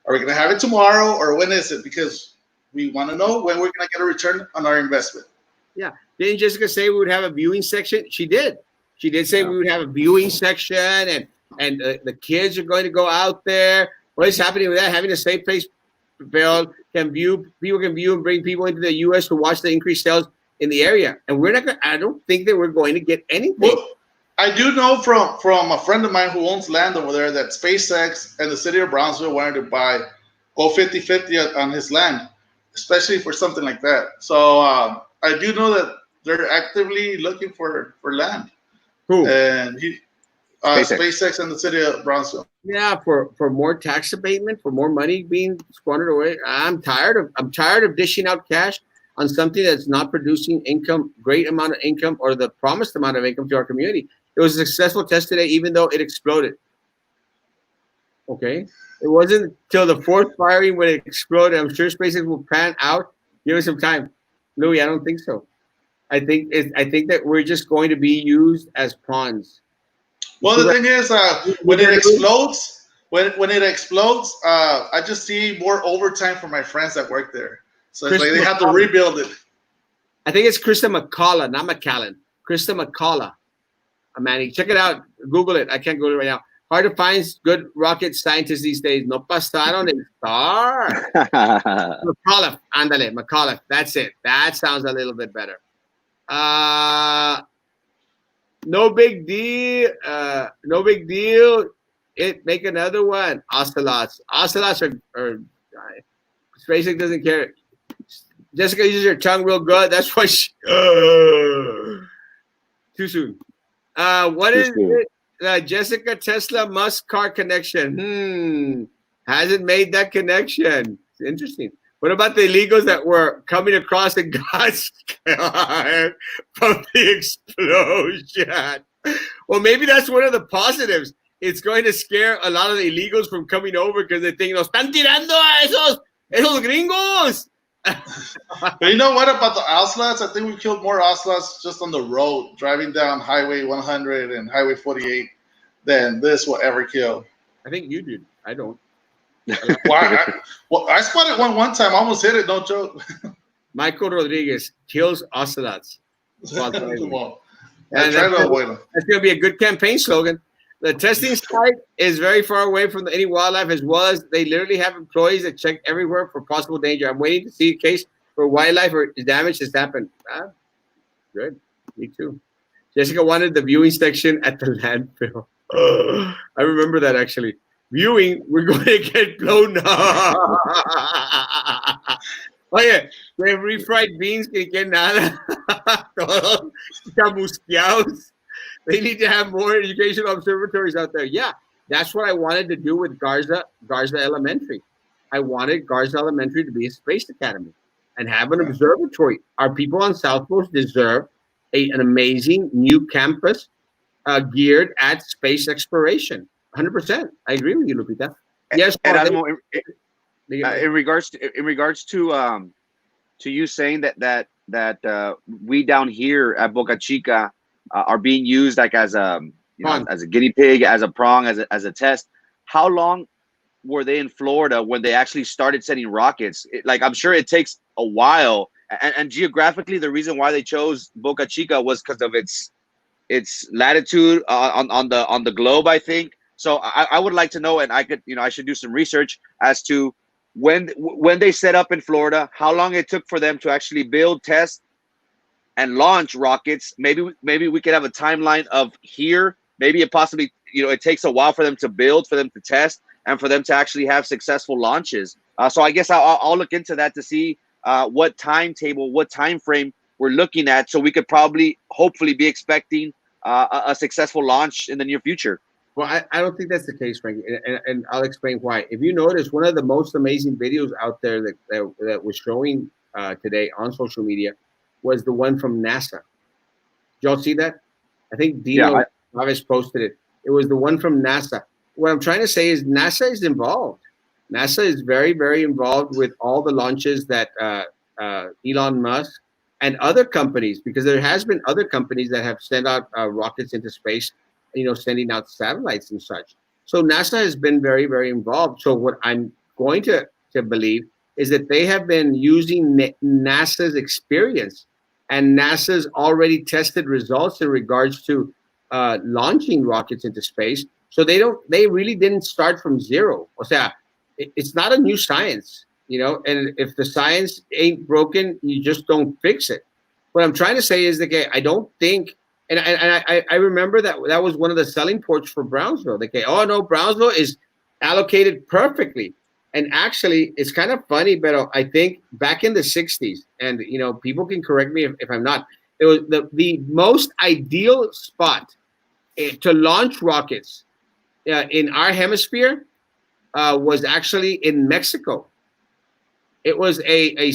Are we gonna have it tomorrow, or when is it? Because we want to know when we're gonna get a return on our investment. Yeah. Didn't Jessica say we would have a viewing section? She did. She did say we would have a viewing section, and the kids are going to go out there. What is happening with that? Having a safe place, Bill, people can view and bring people into the U.S. to watch the increased sales in the area. And we're not going. I don't think that we're going to get anything. Well, I do know from a friend of mine who owns land over there that SpaceX and the city of Brownsville wanted to go 50-50 on his land, especially for something like that. So I do know that they're actively looking for land. Who? And SpaceX and the city of Brownsville. Yeah, for more tax abatement, for more money being squandered away. I'm tired of dishing out cash on something that's not producing income, great amount of income, or the promised amount of income to our community. It was a successful test today, even though it exploded. Okay, it wasn't till the fourth firing when it exploded. I'm sure SpaceX will pan out. Give us some time, Louis. I don't think so. I think that we're just going to be used as pawns. Well, the thing is, when it explodes, I just see more overtime for my friends that work there. So it's like they have to rebuild it. I think it's Krista McCullough, not McCallan. Krista McCullough. Manny, check it out. Google it. I can't Google it right now. Hard to find good rocket scientists these days. No pasaron el star. McCullough. Ándale, McCullough. That's it. That sounds a little bit better. No big deal. No big deal. Make another one. Ocelots. Ocelots are SpaceX doesn't care. Jessica uses her tongue real good. That's why she. Too soon. What is it? Jessica Tesla Musk car connection? Hasn't made that connection. It's interesting. What about the illegals that were coming across in God's car from the explosion? Well, maybe that's one of the positives. It's going to scare a lot of the illegals from coming over because they think, "Nos están tirando a esos gringos." But you know what about the ocelots? I think we killed more ocelots just on the road, driving down Highway 100 and Highway 48 than this will ever kill. I think you did. I don't. I spotted one time. I almost hit it. No joke. Michael Rodriguez kills ocelots. Come on. And try to avoid them. That's going to be a good campaign slogan. The testing site is very far away from any wildlife, as well as they literally have employees that check everywhere for possible danger. I'm waiting to see a case where wildlife or damage has happened. Good. Me too. Jessica wanted the viewing section at the landfill. I remember that actually. Viewing, we're going to get blown up. Oye, de refried beans que nada. Todos chamusqueados. They need to have more educational observatories out there. Yeah, that's what I wanted to do with Garza Elementary. I wanted Garza Elementary to be a space academy and have an observatory. Our people on South Coast deserve an amazing new campus geared at space exploration. 100%. I agree with you, Lupita. Yes, Erasmo, in regards to you saying that we down here at Boca Chica are being used like as a as a guinea pig, as a prong, as a test. How long were they in Florida when they actually started sending rockets? I'm sure it takes a while, and geographically, the reason why they chose Boca Chica was because of its latitude on the globe, I think. So I would like to know, and I could, I should do some research as to when they set up in Florida, how long it took for them to actually build, test, and launch rockets. Maybe we could have a timeline of here. Maybe it possibly, it takes a while for them to build, for them to test, and for them to actually have successful launches. So I guess I'll look into that to see what timetable, what time frame we're looking at, so we could probably, hopefully, be expecting a successful launch in the near future. Well, I don't think that's the case, Frankie, and I'll explain why. If you notice, one of the most amazing videos out there that was showing today on social media was the one from NASA. Did y'all see that? I think Dino Chavez posted it. It was the one from NASA. What I'm trying to say is NASA is involved. NASA is very, very involved with all the launches that Elon Musk and other companies, because there has been other companies that have sent out rockets into space, sending out satellites and such. So NASA has been very, very involved. So what I'm going to believe is that they have been using NASA's experience and NASA's already tested results in regards to launching rockets into space. So they really didn't start from zero. O sea, it's not a new science, and if the science ain't broken, you just don't fix it. What I'm trying to say is that I don't think, and I remember that was one of the selling points for Brownsville. Oh no, Brownsville is allocated perfectly. And actually, it's kind of funny, but I think back in the 60s, and people can correct me if I'm not, it was the most ideal spot to launch rockets in our hemisphere was actually in Mexico. It was a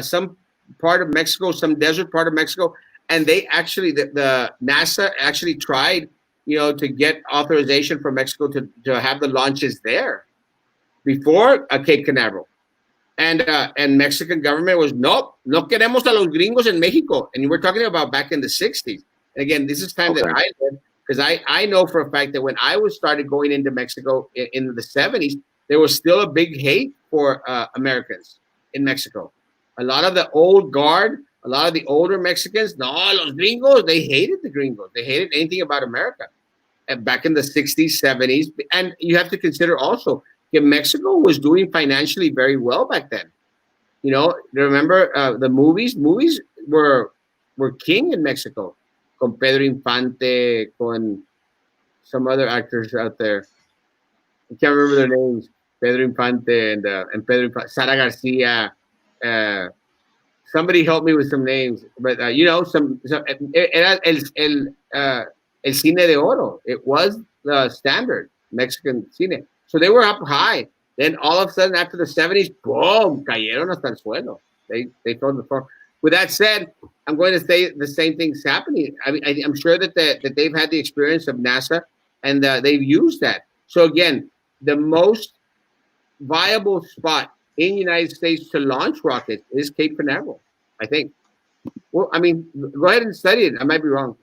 some part of Mexico, some desert part of Mexico, and they actually the NASA actually tried to get authorization from Mexico to have the launches there before Cape Canaveral. And Mexican government was, nope, no queremos a los gringos en Mexico. And we're talking about back in the 60s. And again, this is time that I lived, because I know for a fact that when I started going into Mexico in the 70s, there was still a big hate for Americans in Mexico. A lot of the old guard, a lot of the older Mexicans, no, los gringos, they hated the gringos. They hated anything about America. And back in the 60s, 70s. And you have to consider also, Mexico was doing financially very well back then. Remember the movies? Movies were king in Mexico. Con Pedro Infante, con some other actors out there. I can't remember their names. Pedro Infante and Pedro Infante, Sara Garcia. Somebody help me with some names. But era el cine de oro. It was the standard Mexican cine. So they were up high. Then all of a sudden, after the 70s, boom, cayeron hasta el suelo. They fell to the floor. With that said, I'm going to say the same thing's happening. I mean, I'm sure that they've had the experience of NASA, and they've used that. So again, the most viable spot in the United States to launch rockets is Cape Canaveral, I think. Well, I mean, go ahead and study it. I might be wrong.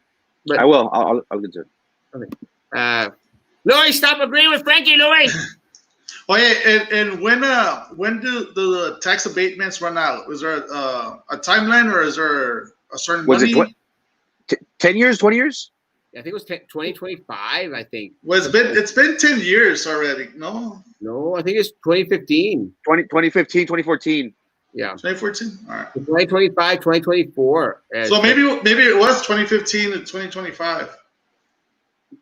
But I will. I'll get to it. Okay. Louis, stop agreeing with Frankie, Louis. Oh yeah, and when do the tax abatements run out? Is there a timeline, or is there a certain money? 10 years, 20 years? I think it was 2025. I think. Well, it's been 10 years already. No, I think it's 2015. 2015, 2014. Yeah. 2014. All right. 2025, 2024. So maybe it was 2015 to 2025.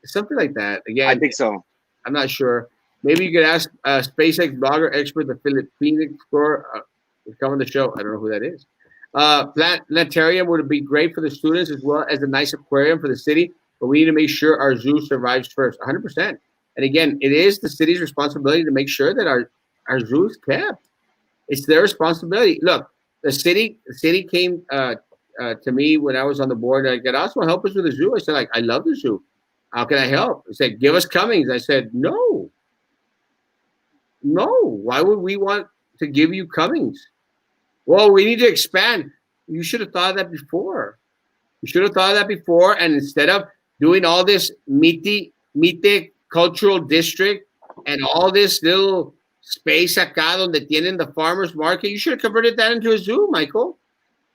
Something like that. Again, I think so. I'm not sure. Maybe you could ask SpaceX blogger expert, the Phoenix Explorer, to come on the show. I don't know who that is. Planetarium would be great for the students, as well as a nice aquarium for the city, but we need to make sure our zoo survives first. 100%. And again, it is the city's responsibility to make sure that our zoo is kept. It's their responsibility. Look, the city came to me when I was on the board. Like, Erasmo, help us with the zoo. I said, I love the zoo. How can I help? He said, give us Cummings. I said, no. Why would we want to give you Cummings? Well, we need to expand. You should have thought of that before. And instead of doing all this Mite cultural district and all this little space acá donde tienen the farmers market, you should have converted that into a zoo, Michael.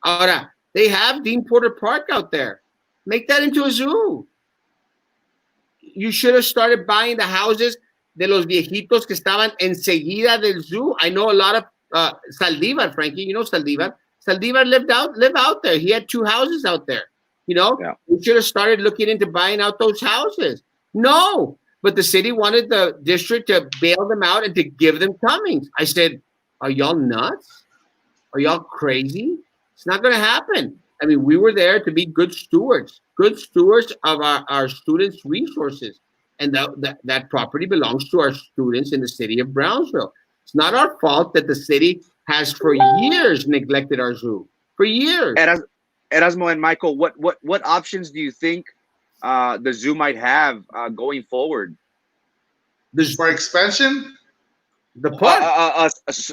Ahora, they have Dean Porter Park out there. Make that into a zoo. you should have started buying the houses de los viejitos que estaban enseguida del zoo. I know a lot of Saldivar, Frankie. You know Saldivar. Saldivar lived out there. He had 2 houses out there. You know, Yeah. we should have started looking into buying out those houses. No, but the city wanted the district to bail them out and to give them Cummings. I said, are y'all nuts? Are y'all crazy? It's not going to happen. I mean, we were there to be good stewards of our students' resources. And that property belongs to our students in the city of Brownsville. It's not our fault that the city has for years neglected our zoo. For years. Erasmo and Michael, what options do you think the zoo might have going forward? For expansion? The park.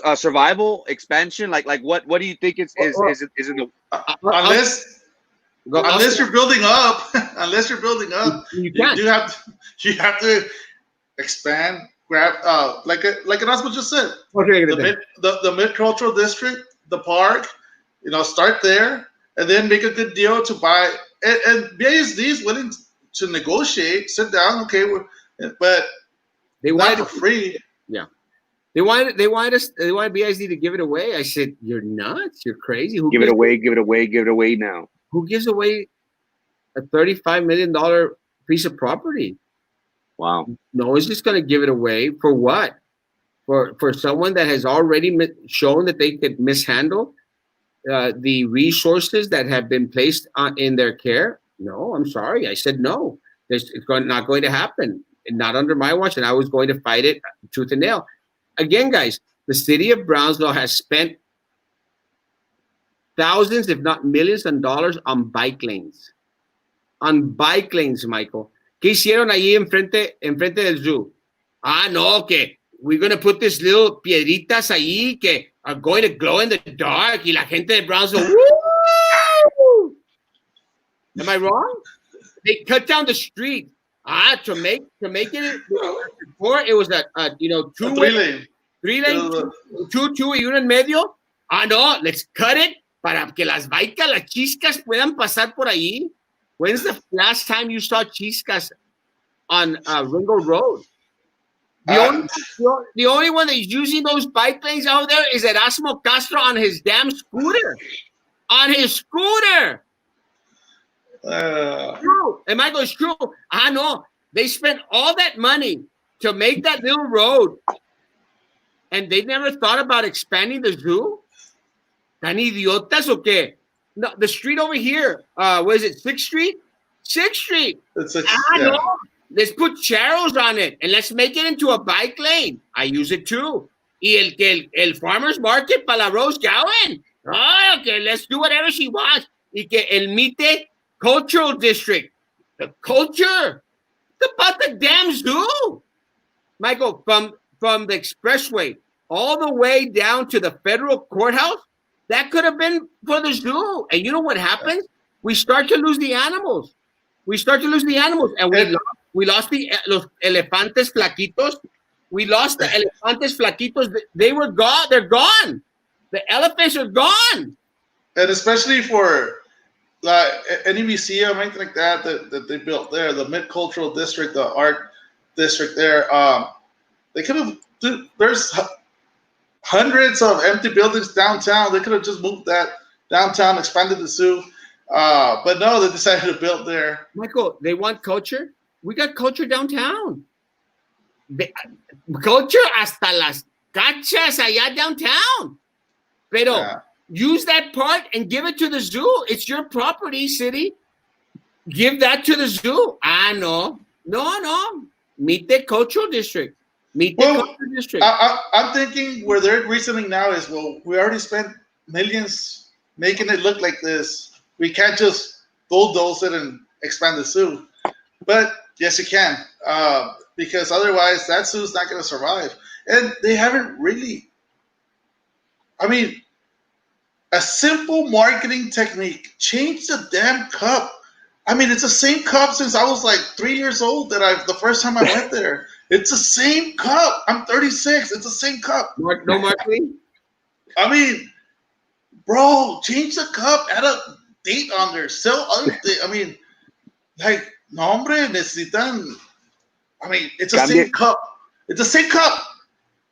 A survival expansion, like what do you think is in the unless you're building up, you have to expand, grab like Erasmo just said. Okay, the mid cultural district, the park, start there and then make a good deal to buy. And BASD is willing to negotiate, sit down, okay, but they want it for free. Yeah. They wanted BISD to give it away. I said, you're nuts. You're crazy. Give it away now. Who gives away a $35 million piece of property? Wow. No one's just going to give it away. For what? For someone that has already shown that they could mishandle the resources that have been placed in their care? No, I'm sorry. I said no. It's not going to happen. Not under my watch. And I was going to fight it tooth and nail. Again, guys, the city of Brownsville has spent thousands, if not millions of dollars on bike lanes. On bike lanes, Michael. ¿Qué hicieron allí enfrente del zoo? No, que we're going to put this little piedritas allí que are going to glow in the dark y la gente de Brownsville, woo! Am I wrong? They cut down the street. To make it before it was a three lane, two y uno en medio. No, let's cut it para que las bikes, las chiscas puedan pasar por ahí. When's the last time you saw chiscas on Ringo Road? The only one that's using those bike lanes out there is Erasmo Castro on his damn scooter. On his scooter. True. And Michael, it's true. No. They spent all that money to make that little road, and they never thought about expanding the zoo? ¿Tan idiotas o qué? No, the street over here, what is it, 6th Street? 6th Street. No. Let's put charros on it, and let's make it into a bike lane. I use it too. Y el farmer's market para la Rose Gowan. Okay, let's do whatever she wants. Y que el Mite Cultural District. The culture. It's about the damn zoo. Michael, from the expressway all the way down to the federal courthouse, that could have been for the zoo. And you know what happens? We start to lose the animals. And we lost los elefantes flaquitos. We lost the elefantes flaquitos. They were gone. They're gone. The elephants are gone. And especially for any museum, anything like that they built there, the Mid Cultural District, the art district there, they could have. There's hundreds of empty buildings downtown. They could have just moved that downtown, expanded the zoo, but no, they decided to build there. Michael, they want culture. We got culture downtown. Culture hasta las cachas allá downtown. Pero use that part and give it to the zoo. It's your property, city. Give that to the zoo. No. Meet the cultural district. I'm thinking where they're reasoning now is, well, we already spent millions making it look like this. We can't just bulldoze it and expand the zoo. But yes, you can, because otherwise that zoo's not going to survive. And they haven't really. I mean, a simple marketing technique: change the damn cup. I mean, it's the same cup since I was like 3 years old. The first time I went there. It's the same cup. I'm 36. It's the same cup. No marketing? I mean, bro, change the cup. Add a date on there. Sell other things. I mean, like, no, hombre, necesitan I mean, it's the Cambie- same cup. It's the same cup.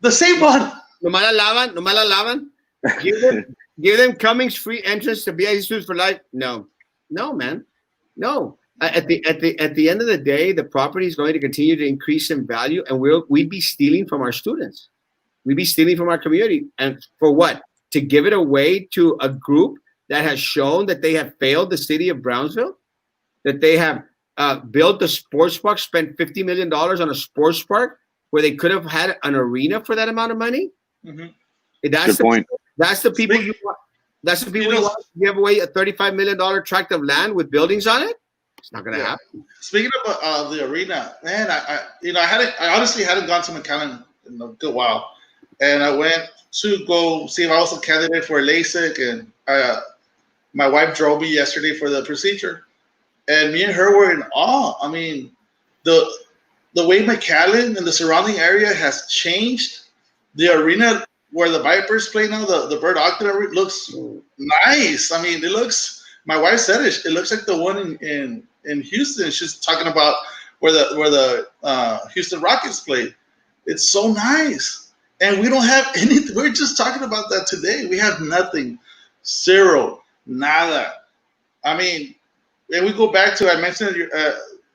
The same one. Nomás la lavan. Give them Cummings free entrance to BIC Suits for life. No, man, no. At the end of the day, the property is going to continue to increase in value, and we'd be stealing from our students. We'd be stealing from our community, and for what? To give it away to a group that has shown that they have failed the city of Brownsville, that they have built a sports park, spent $50 million on a sports park where they could have had an arena for that amount of money. Mm-hmm. Good point. That's the people you want. That's the people you want to give away a $35 million tract of land with buildings on it. It's not going to happen. Speaking of the arena, man, I honestly hadn't gone to McAllen in a good while, and I went to go see if I was a candidate for LASIK, and my wife drove me yesterday for the procedure, and me and her were in awe. I mean, the way McAllen and the surrounding area has changed. The arena where the Vipers play now, the Bird Ogden arena, looks nice. I mean, it looks. My wife said it. It looks like the one in Houston. She's talking about where the Houston Rockets play. It's so nice, and we don't have anything. We're just talking about that today. We have nothing, zero, nada. I mean, and we go back to I mentioned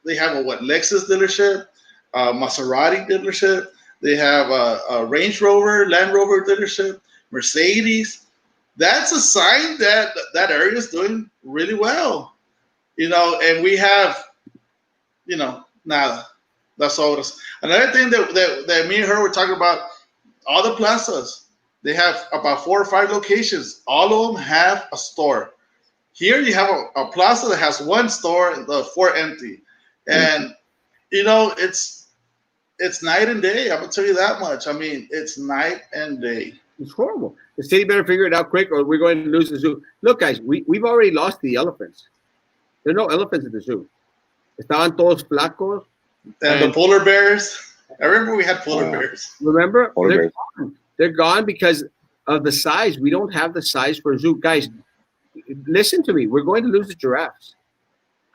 they have a Lexus dealership, Maserati dealership. They have a Range Rover, Land Rover dealership, Mercedes. That's a sign that that area is doing really well, and we have, nada. That's all it is. Another thing that me and her were talking about, all the plazas, they have about 4 or 5 locations. All of them have a store. Here you have a plaza that has 1 store and the 4 empty. And, it's night and day. I'm going to tell you that much. I mean, it's night and day. It's horrible. The city better figure it out quick or we're going to lose the zoo. Look, guys, we've already lost the elephants. There are no elephants at the zoo. Estaban todos flacos. And the polar bears. I remember we had polar bears. Remember? Polar bears. Gone. They're gone because of the size. We don't have the size for a zoo. Guys, listen to me. We're going to lose the giraffes.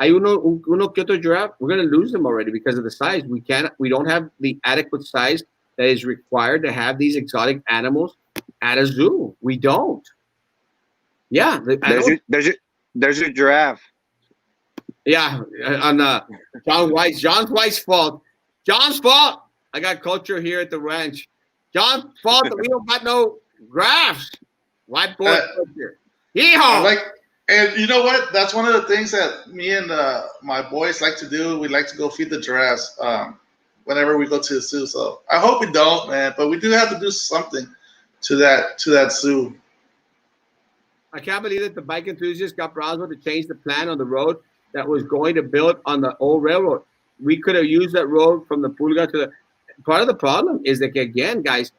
Hay uno que otro giraffe. We're going to lose them already because of the size. We don't have the adequate size that is required to have these exotic animals at a zoo. We don't. Yeah. There's your giraffe. Yeah, on John White's fault. John's fault. I got culture here at the ranch. John's fault that we don't got no graphs. White boy culture. Yeehaw! And you know what? That's one of the things that me and my boys like to do. We like to go feed the giraffes whenever we go to the zoo. So I hope we don't, man. But we do have to do something to that zoo. I can't believe that the bike enthusiasts got Brownsville to change the plan on the road that was going to build on the old railroad. We could have used that road from the Pulga to the. Part of the problem is that, again, guys,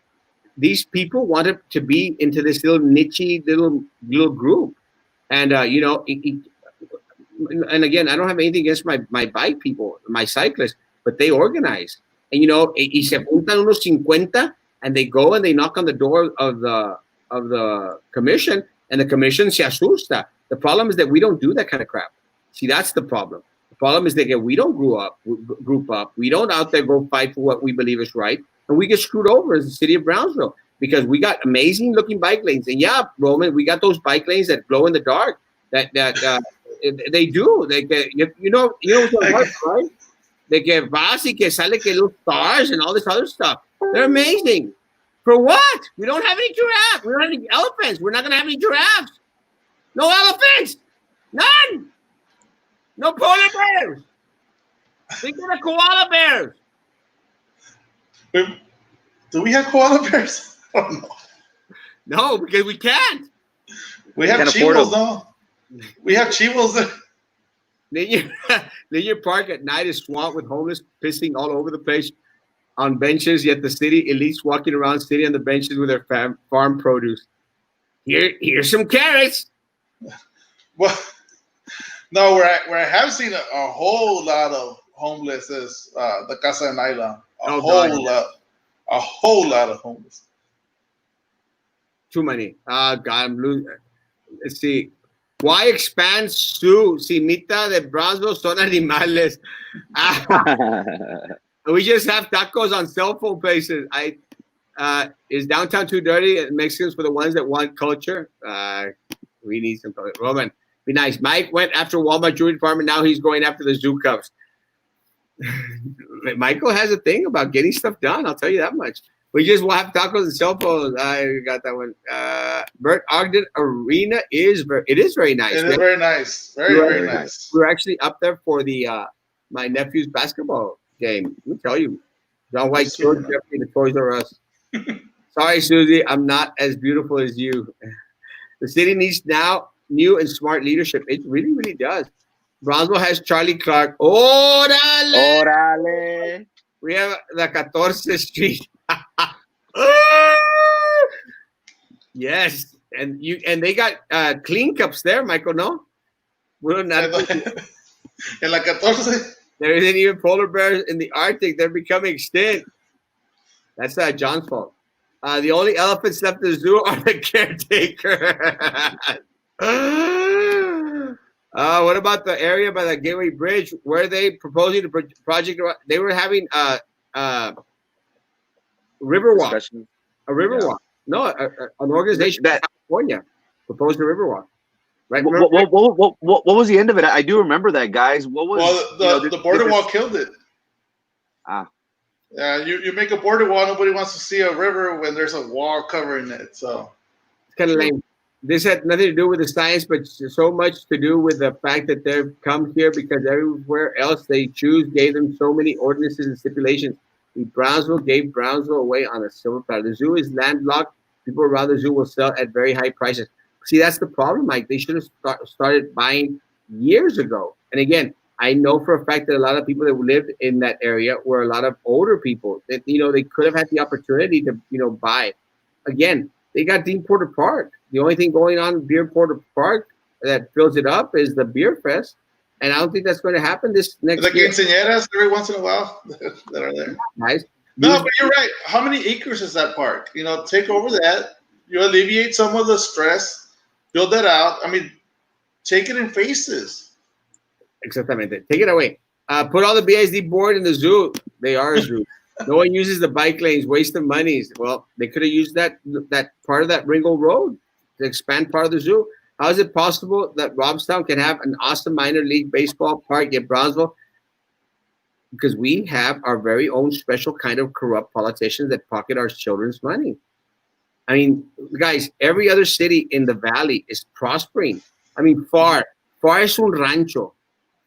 these people wanted to be into this little niche little group. And, and again, I don't have anything against my bike people, my cyclists, but they organize. And, y se juntan unos 50, and they go and they knock on the door of the commission, and the commission se asusta. The problem is that we don't do that kind of crap. See, that's the problem. The problem is that we don't group up. We don't out there go fight for what we believe is right. And we get screwed over as the city of Brownsville because we got amazing looking bike lanes. And yeah, Roman, we got those bike lanes that glow in the dark that they do. They get, what's right? They get vas y que sale que little stars and all this other stuff. They're amazing. For what? We don't have any giraffes. We don't have any elephants. We're not going to have any giraffes. No elephants. None. No polar bears. Think of the koala bears. Do we have koala bears? Oh, no. No, because we can't. We have chivos, though. We have chivos. Linear Park at night is swamped with homeless pissing all over the place on benches, yet the city elites walking around sitting on the benches with their farm produce. Here's some carrots. Well, no, where I have seen a whole lot of homeless is the Casa de Naila. A whole lot of homeless. Too many. God, I'm losing. Let's see. Why expand su? Si mitad de Brownsville son animales. We just have tacos on cell phone places. Is downtown too dirty? Mexicans for the ones that want culture. We need some culture. Roman, be nice. Mike went after Walmart Jewelry Department. Now he's going after the zoo cups. Michael has a thing about getting stuff done. I'll tell you that much. We just will have tacos and cell phones. I got that one. Bert Ogden Arena is very nice. It is very nice. Very nice. We were actually up there for the my nephew's basketball game. Let me tell you, John White killed Jeffrey the Toys R Us. Sorry, Susie, I'm not as beautiful as you. The city needs now new and smart leadership. It really, really does. Brownsville has Charlie Clark. Orale! We have the 14th Street. Yes, and they got clean cups there, Michael. No, we're not. En la 14. There isn't even polar bears in the Arctic. They're becoming extinct. That's John's fault. The only elephants left in the zoo are the caretaker. What about the area by the Gateway Bridge? Where they proposing to project? They were having Riverwalk. A Riverwalk. No, an organization in California proposed a Riverwalk. Right? What was the end of it? I do remember that, guys. What was? Well, the border wall killed it. Yeah, you make a border wall. Nobody wants to see a river when there's a wall covering it. So it's kind of lame. This had nothing to do with the science, but so much to do with the fact that they've come here because everywhere else they gave them so many ordinances and stipulations. Brownsville gave Brownsville away on a silver platter. The zoo is landlocked. People around the zoo will sell at very high prices. See, that's the problem, Mike. They should have started buying years ago. And again, I know for a fact that a lot of people that lived in that area were a lot of older people that, they could have had the opportunity to, buy. Again, they got Dean Porter Park. The only thing going on in Beer Porter Park that fills it up is the Beer Fest. And I don't think that's going to happen this next year. The quinceañeras every once in a while that are there. Nice. No, but you're right. How many acres is that park? Take over that. You alleviate some of the stress. Build that out. I mean, take it in phases. Exactamente. Take it away. Put all the BSD board in the zoo. They are a zoo. No one uses the bike lanes. Waste of money. Well, they could have used that part of that Ringo Road to expand part of the zoo. How is it possible that Robstown can have an awesome minor league baseball park at Brownsville? Because we have our very own special kind of corrupt politicians that pocket our children's money. I mean, guys, every other city in the valley is prospering. I mean, FAR es un rancho.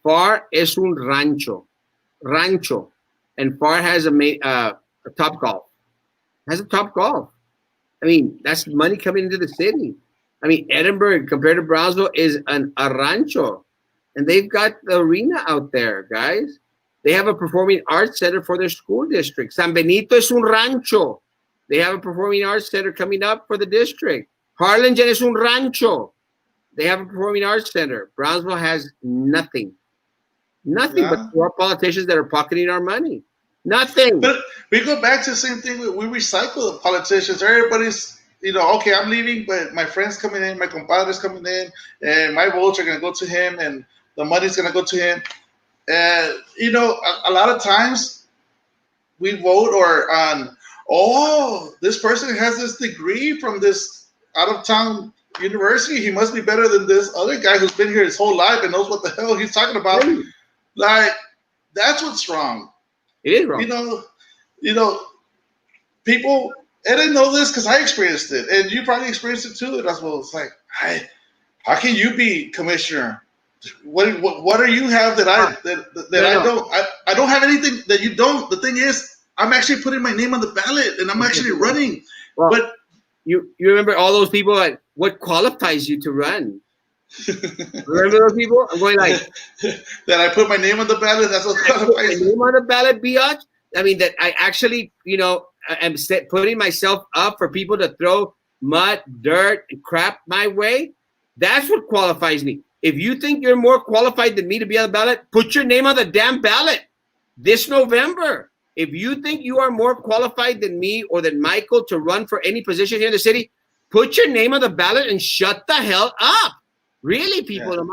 FAR es un rancho. And FAR has a Top Golf. Has a Top Golf. I mean, that's money coming into the city. I mean, Edinburgh, compared to Brownsville, is a rancho. And they've got the arena out there, guys. They have a performing arts center for their school district. San Benito es un rancho. They have a performing arts center coming up for the district. Harlingen es un rancho. They have a performing arts center. Brownsville has nothing. Nothing but more politicians that are pocketing our money. Nothing. But we go back to the same thing. We recycle the politicians. Everybody's, okay, I'm leaving, but my friend's coming in, my compadre's coming in, and my votes are going to go to him, and the money's going to go to him. And, a lot of times we vote on, this person has this degree from this out-of-town university. He must be better than this other guy who's been here his whole life and knows what the hell he's talking about. Like, that's what's wrong. It is wrong. People, and I know this because I experienced it, and you probably experienced it too. That's what it's like. How can you be commissioner? What do you have that I don't? I don't have anything that you don't. The thing is, I'm actually putting my name on the ballot, and I'm actually running. Well, but you remember all those people that what qualifies you to run? Remember those people? I'm going like that. I put my name on the ballot. That's what qualifies. My name on the ballot, biatch. I mean that I actually, am putting myself up for people to throw mud, dirt, and crap my way. That's what qualifies me. If you think you're more qualified than me to be on the ballot, put your name on the damn ballot this November. If you think you are more qualified than me or than Michael to run for any position here in the city, put your name on the ballot and shut the hell up. Really, people. They've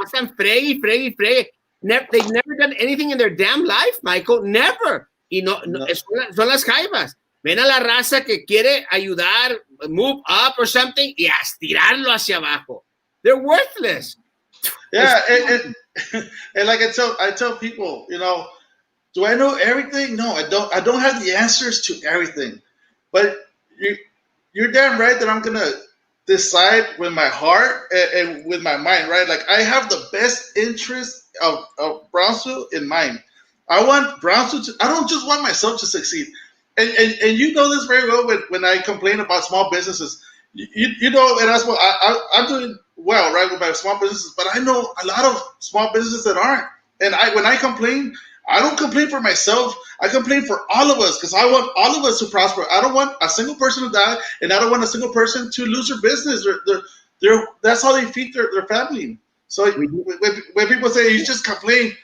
never done anything in their damn life, Michael. Never. Y no, No. son las jaivas. Ven a la raza que quiere ayudar, move up or something, y a estirarlo hacia abajo. They're worthless. Yeah, and like I tell people, do I know everything? No, I don't. I don't have the answers to everything, but you're damn right that I'm gonna decide with my heart and with my mind, right? Like I have the best interest of Brownsville in mind. I want Brownsville to. I don't just want myself to succeed, and you know this very well when I complain about small businesses. You know, and that's what I'm doing well, right, with my small businesses. But I know a lot of small businesses that aren't, and when I complain, I don't complain for myself. I complain for all of us because I want all of us to prosper. I don't want a single person to die, and I don't want a single person to lose their business. That's how they feed their family. So when people say you just complain,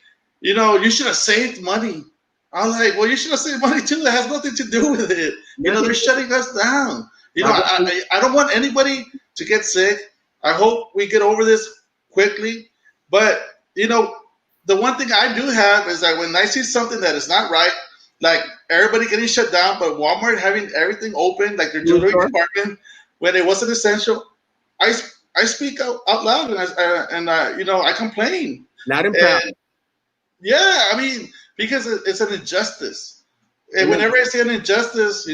you should have saved money. I'm like, well, you should have saved money too. That has nothing to do with it. They're shutting us down. I don't want anybody to get sick. I hope we get over this quickly. But, the one thing I do have is that when I see something that is not right, like everybody getting shut down, but Walmart having everything open, like their jewelry department, when it wasn't essential, I speak out loud and I complain. Loud and proud. Yeah, I mean, because it's an injustice. And whenever I see an injustice,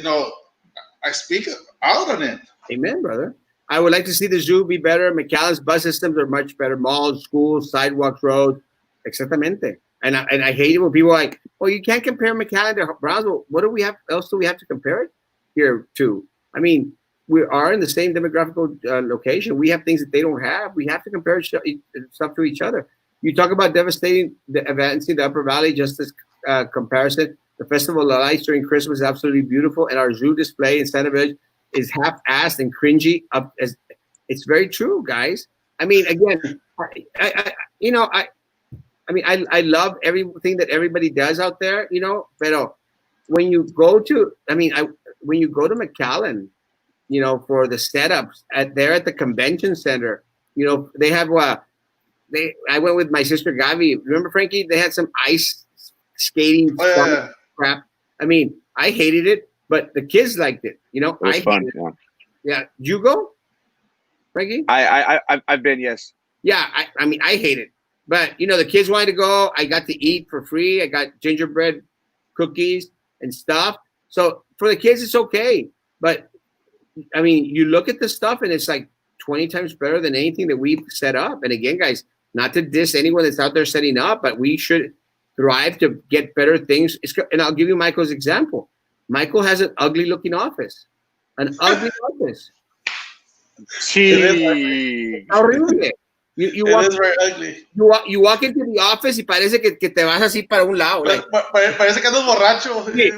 I speak out on it. Amen, brother. I would like to see the zoo be better. McAllen's bus systems are much better. Malls, schools, sidewalks, roads. Exactamente. And I hate it when people are like, well, you can't compare McAllen to Brownsville. What do we have? Else do we have to compare it here to? I mean, we are in the same demographical location. We have things that they don't have. We have to compare stuff to each other. You talk about devastating the events in the Upper Valley, just as comparison. The Festival of Lights during Christmas is absolutely beautiful, and our zoo display in Santa Village is half-assed and cringy. It's very true, guys. I mean, again, I love everything that everybody does out there, but when you go to, when you go to McAllen, for the setups at the convention center, they have I went with my sister Gavi. Remember, Frankie? They had some ice skating crap. I mean, I hated it, but the kids liked it. It was fun. Yeah. Did you go, Frankie? I've been, yes. Yeah, I hate it. But, the kids wanted to go. I got to eat for free. I got gingerbread cookies and stuff. So for the kids, it's okay. But, you look at the stuff and it's like 20 times better than anything that we've set up. And again, guys, not to diss anyone that's out there setting up, but we should thrive to get better things. And I'll give you Michael's example. Michael has an ugly looking office. An ugly office. Sí. Horrible. You it walk, is very ugly. You walk into the office y parece que te vas así para un lado. Like, parece que andas borracho. Sí.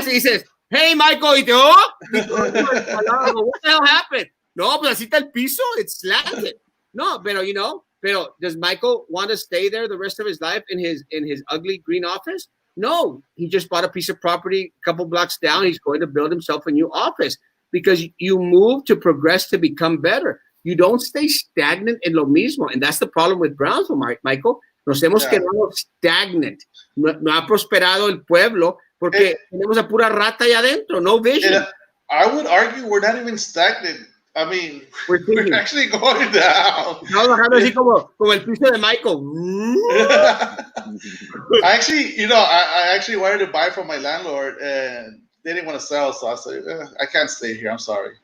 Sí, dices, hey, Michael, y what the hell happened? No, pues así está el piso. It's slanted. No, pero does Michael want to stay there the rest of his life in his ugly green office? No, he just bought a piece of property a couple blocks down. He's going to build himself a new office because you move to progress to become better. You don't stay stagnant en lo mismo. And that's the problem with Brownsville, Michael. Nos hemos quedado stagnant. No ha prosperado el pueblo porque tenemos a pura rata allá adentro. No vision. I would argue we're not even stagnant. I mean, we're actually going down. Estamos bajando así como el piso de Michael. I actually wanted to buy from my landlord and they didn't want to sell. So I said, I can't stay here. I'm sorry.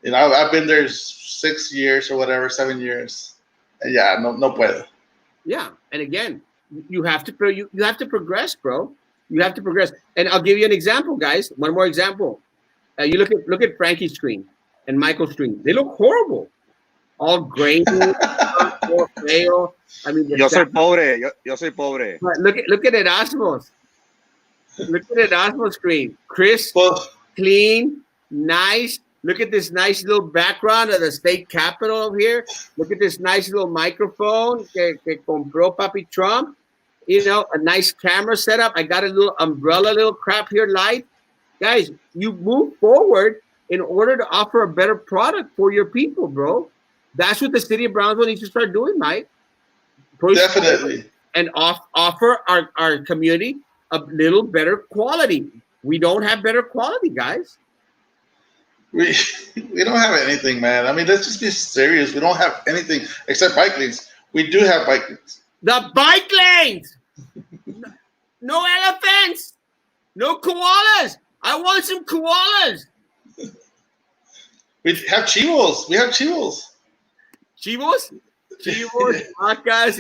I've been there 6 years or whatever, 7 years. And yeah, no puedo. Yeah, and again, you have to progress, bro. You have to progress. And I'll give you an example, guys. One more example. You look at Frankie's screen and Michael's screen. They look horrible. All grainy, all pale. Yo soy pobre. Yo soy pobre. Look at Erasmo's. Look at Erasmo's screen. Crisp, clean, nice. Look at this nice little background of the state capitol over here. Look at this nice little microphone que compró Papi Trump. A nice camera setup. I got a little umbrella, little crap here, light. Guys, you move forward in order to offer a better product for your people, bro. That's what the city of Brownsville needs to start doing, Mike. Definitely. And offer our community a little better quality. We don't have better quality, guys. We we don't have anything, man. I mean, let's just be serious. We don't have anything except bike lanes. We do have bike lanes. The bike lanes. No elephants. No koalas. I want some koalas. We have chivos. We have chivos. Chivos, vacas,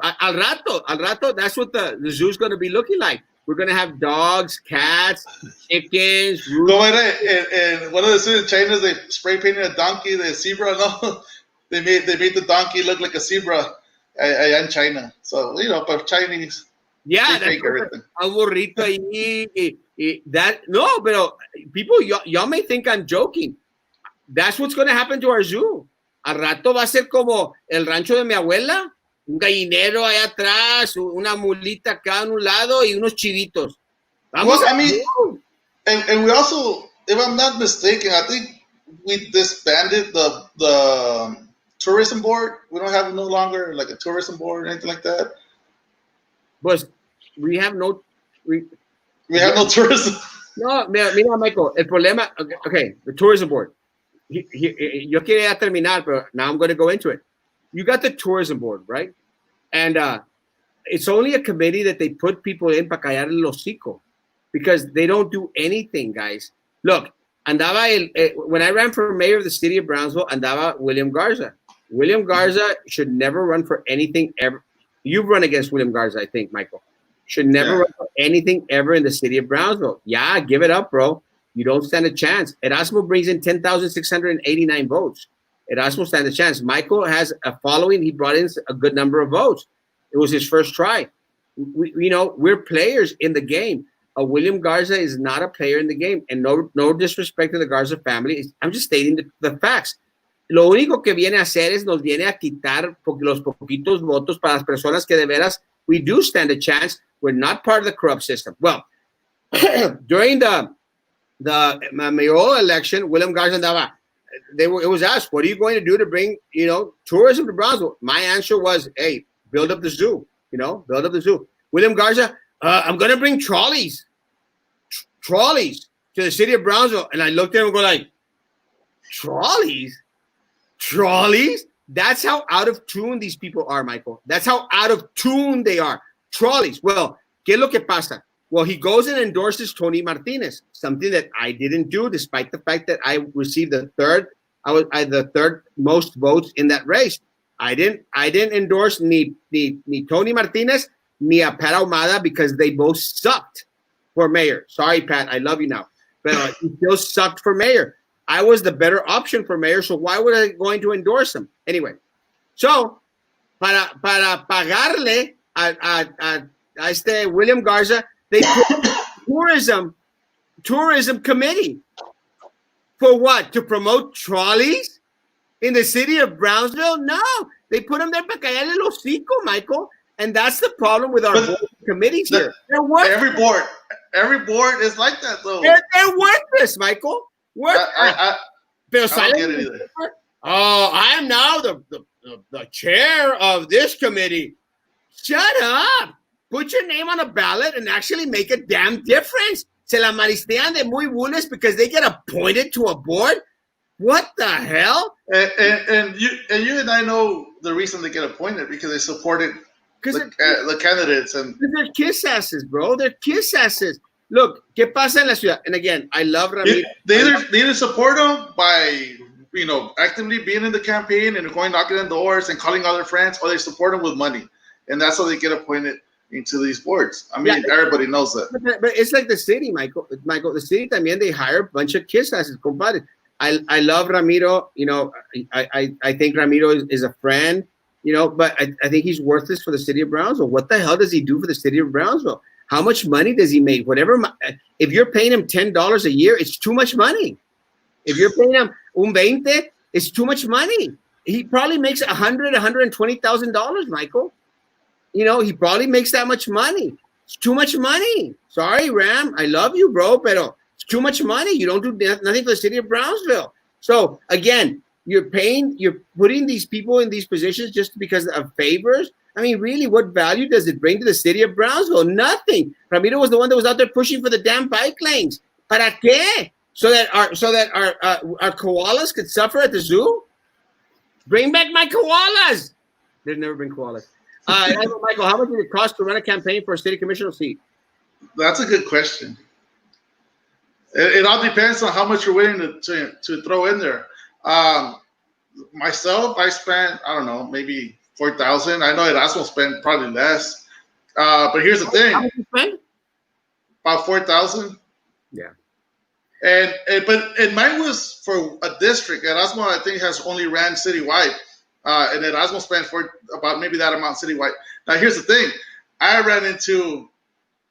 al rato, that's what the zoo's going to be looking like. We're going to have dogs, cats, chickens. Go ahead, and one of the students in China, they spray painted a donkey, the zebra. No, they made the donkey look like a zebra in China. So but Chinese, yeah, they fake everything. Un burrito ahí, that no, but people, y'all may think I'm joking. That's what's going to happen to our zoo. Al rato va a ser como el rancho de mi abuela, un gallinero allá atrás, una mulita acá en un lado y unos chivitos. Vamos and we also, if I'm not mistaken, I think we disbanded the tourism board. We don't have no longer like a tourism board or anything like that. Pues we have no tourism. No, mira, Michael, el problema, okay, the tourism board. Yo quería terminar, but now I'm going to go into it. You got the tourism board, right? And it's only a committee that they put people in para callar el hocico because they don't do anything, guys. Look, andaba when I ran for mayor of the city of Brownsville, andaba William Garza. William Garza should never run for anything ever. You've run against William Garza, I think, Michael. Should never run for anything ever in the city of Brownsville. Yeah, give it up, bro. You don't stand a chance. Erasmo brings in 10,689 votes. Erasmo stands a chance. Michael has a following. He brought in a good number of votes. It was his first try. We're players in the game. William Garza is not a player in the game. And no disrespect to the Garza family. I'm just stating the facts. Lo único que viene a hacer es nos viene a quitar los poquitos votos para las personas que de veras we do stand a chance. We're not part of the corrupt system. Well, during the mayoral election, William Garza andaba. It was asked, what are you going to do to bring, tourism to Brownsville? My answer was, hey, build up the zoo, build up the zoo. William Garza, I'm going to bring trolleys to the city of Brownsville. And I looked at him and go like, trolleys? That's how out of tune these people are, Michael. That's how out of tune they are. Trolleys. Well, ¿qué es lo que pasa? Well, he goes and endorses Tony Martinez, something that I didn't do, despite the fact that I received the third most votes in that race. I didn't endorse ni Tony Martinez ni a Pat Ahumada because they both sucked for mayor. Sorry, Pat, I love you now, but he still sucked for mayor. I was the better option for mayor, so why would I going to endorse him anyway? So, para pagarle a este William Garza. They put tourism committee for what? To promote trolleys in the city of Brownsville? No, they put them there para callarle el hocico, Michael. And that's the problem with our board committees here. They're worthless. Every board is like that, though. They're worthless, Michael. I don't get it either. Oh, I am now the chair of this committee. Shut up. Put your name on a ballot and actually make a damn difference. Se la maristean de muy buenas because they get appointed to a board? What the hell? And you and I know the reason they get appointed because they supported the candidates. And they're kiss asses, bro. They're kiss asses. Look, ¿qué pasa en la ciudad? And again, I love Ramiro. They either support them by actively being in the campaign and going knocking on doors and calling all their friends, or they support them with money. And that's how they get appointed into these boards. I mean, everybody knows that. But it's like the city, Michael. The city también, they hire a bunch of kiss asses, compadre. I love Ramiro. I think Ramiro is a friend, but I think he's worthless for the city of Brownsville. What the hell does he do for the city of Brownsville? How much money does he make? If you're paying him $10 a year, it's too much money. If you're paying him un 20, it's too much money. He probably makes $120,000, Michael. He probably makes that much money. It's too much money. Sorry, Ram. I love you, bro, pero it's too much money. You don't do nothing for the city of Brownsville. So again, you're putting these people in these positions just because of favors. I mean, really, what value does it bring to the city of Brownsville? Nothing. Ramiro was the one that was out there pushing for the damn bike lanes. ¿Para qué? So that our koalas could suffer at the zoo? Bring back my koalas. There's never been koalas. Michael, how much did it cost to run a campaign for a city commissioner seat? That's a good question. It all depends on how much you're willing to throw in there. Myself, I spent, I don't know, maybe 4,000. I know Erasmo spent probably less. But here's the thing. How much you spend? About 4,000. Yeah. But mine was for a district. Erasmo, I think, has only ran citywide. And Erasmo spent for about maybe that amount citywide. Now, here's the thing. I ran into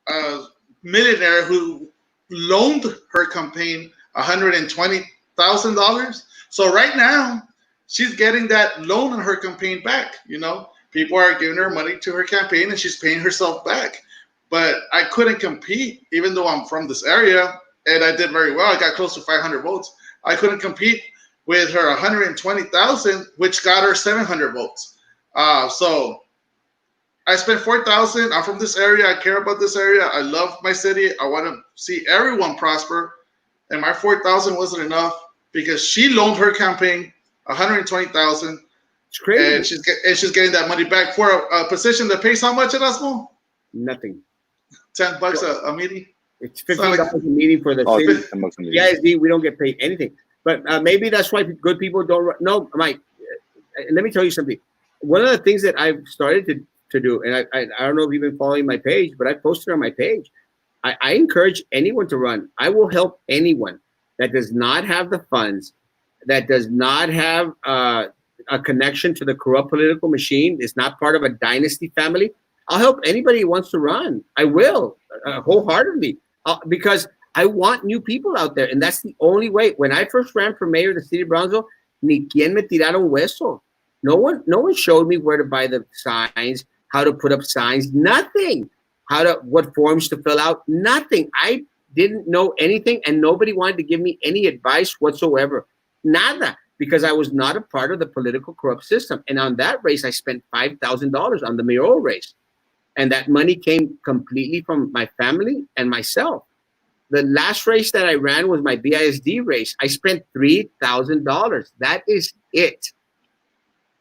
a millionaire who loaned her campaign $120,000. So right now, she's getting that loan on her campaign back. You know, people are giving her money to her campaign, and she's paying herself back. But I couldn't compete, even though I'm from this area, and I did very well. I got close to 500 votes. I couldn't compete with her 120,000, which got her 700 votes. So I spent 4,000. I'm from this area. I care about this area. I love my city. I want to see everyone prosper. And my 4,000 wasn't enough because she loaned her campaign 120,000. It's crazy. And she's getting that money back for a position that pays how much, Erasmo? Nothing. $10 a meeting. It's $15 a meeting for the city. Yeah, we don't get paid anything. But maybe that's why good people don't. No, Mike. Let me tell you something. One of the things that I've started to do, and I don't know if you've been following my page, but I posted on my page. I encourage anyone to run. I will help anyone that does not have the funds, that does not have a connection to the corrupt political machine, is not part of a dynasty family. I'll help anybody who wants to run. I will wholeheartedly because I want new people out there, and that's the only way. When I first ran for mayor of the city of Brownsville, ni quien me tiraron hueso. No one showed me where to buy the signs, how to put up signs, nothing. What forms to fill out, nothing. I didn't know anything, and nobody wanted to give me any advice whatsoever. Nada, because I was not a part of the political corrupt system. And on that race, I spent $5,000 on the mayoral race. And that money came completely from my family and myself. The last race that I ran was my BISD race. I spent $3,000. That is it.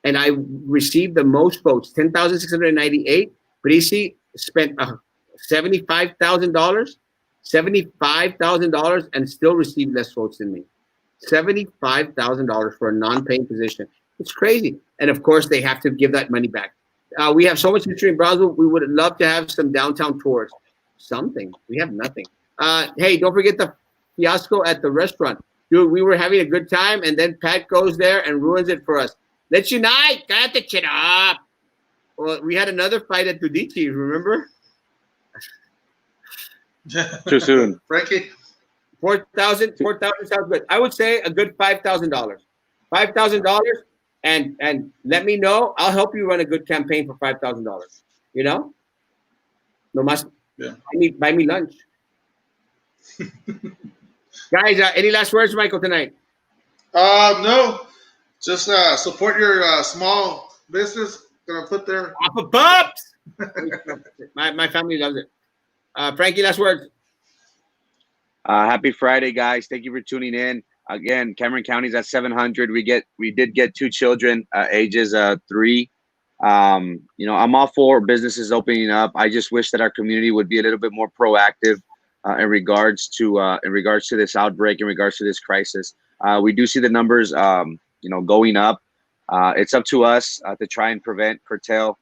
And I received the most votes, 10,698. Brisi spent $75,000, and still received less votes than me. $75,000 for a non-paying position. It's crazy. And of course, they have to give that money back. We have so much history in Brownsville. We would love to have some downtown tours. Something. We have nothing. Hey, don't forget the fiasco at the restaurant. Dude, we were having a good time, and then Pat goes there and ruins it for us. Let's unite. Got the shit up. Well, we had another fight at Dudici, remember? Too soon. Frankie? 4,000 sounds good. I would say a good $5,000. $5,000, and let me know. I'll help you run a good campaign for $5,000. You know? No más. Yeah. Buy me lunch. Guys, any last words, Michael, tonight? No. Just support your small business. Gonna put there. Pups! my family loves it. Frankie, last words. Happy Friday, guys. Thank you for tuning in. Again, Cameron County's at 700. We did get 2 children, ages 3. I'm all for businesses opening up. I just wish that our community would be a little bit more proactive in regards to this outbreak, in regards to this crisis. We do see the numbers, going up. It's up to us to try and curtail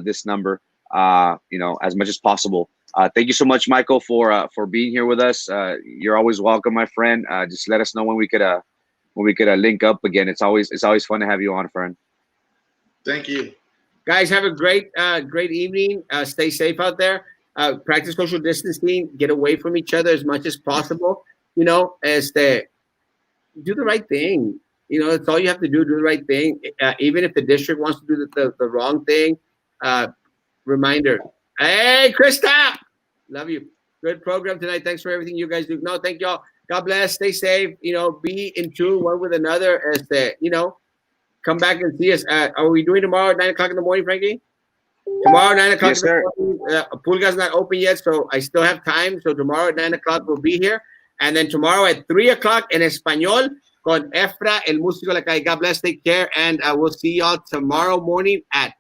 this number, as much as possible. Thank you so much, Michael, for being here with us. You're always welcome, my friend. Just let us know when we could link up again. It's always fun to have you on, friend. Thank you. Guys, have a great evening. Stay safe out there. Practice social distancing. Get away from each other as much as possible. Do the right thing. That's all you have to do. Do the right thing. Even if the district wants to do the wrong thing. Reminder. Hey, Krista. Love you. Good program tonight. Thanks for everything you guys do. No, thank y'all. God bless. Stay safe. Be in tune one with another as come back and see us. Are we doing tomorrow at 9 o'clock in the morning, Frankie? Tomorrow, 9 o'clock. Yes, sir. Pulga's not open yet, so I still have time. So tomorrow at 9 o'clock we'll be here, and then tomorrow at 3 o'clock in Español con Efra, el músico de la calle. God bless. Take care, and we'll see y'all tomorrow morning at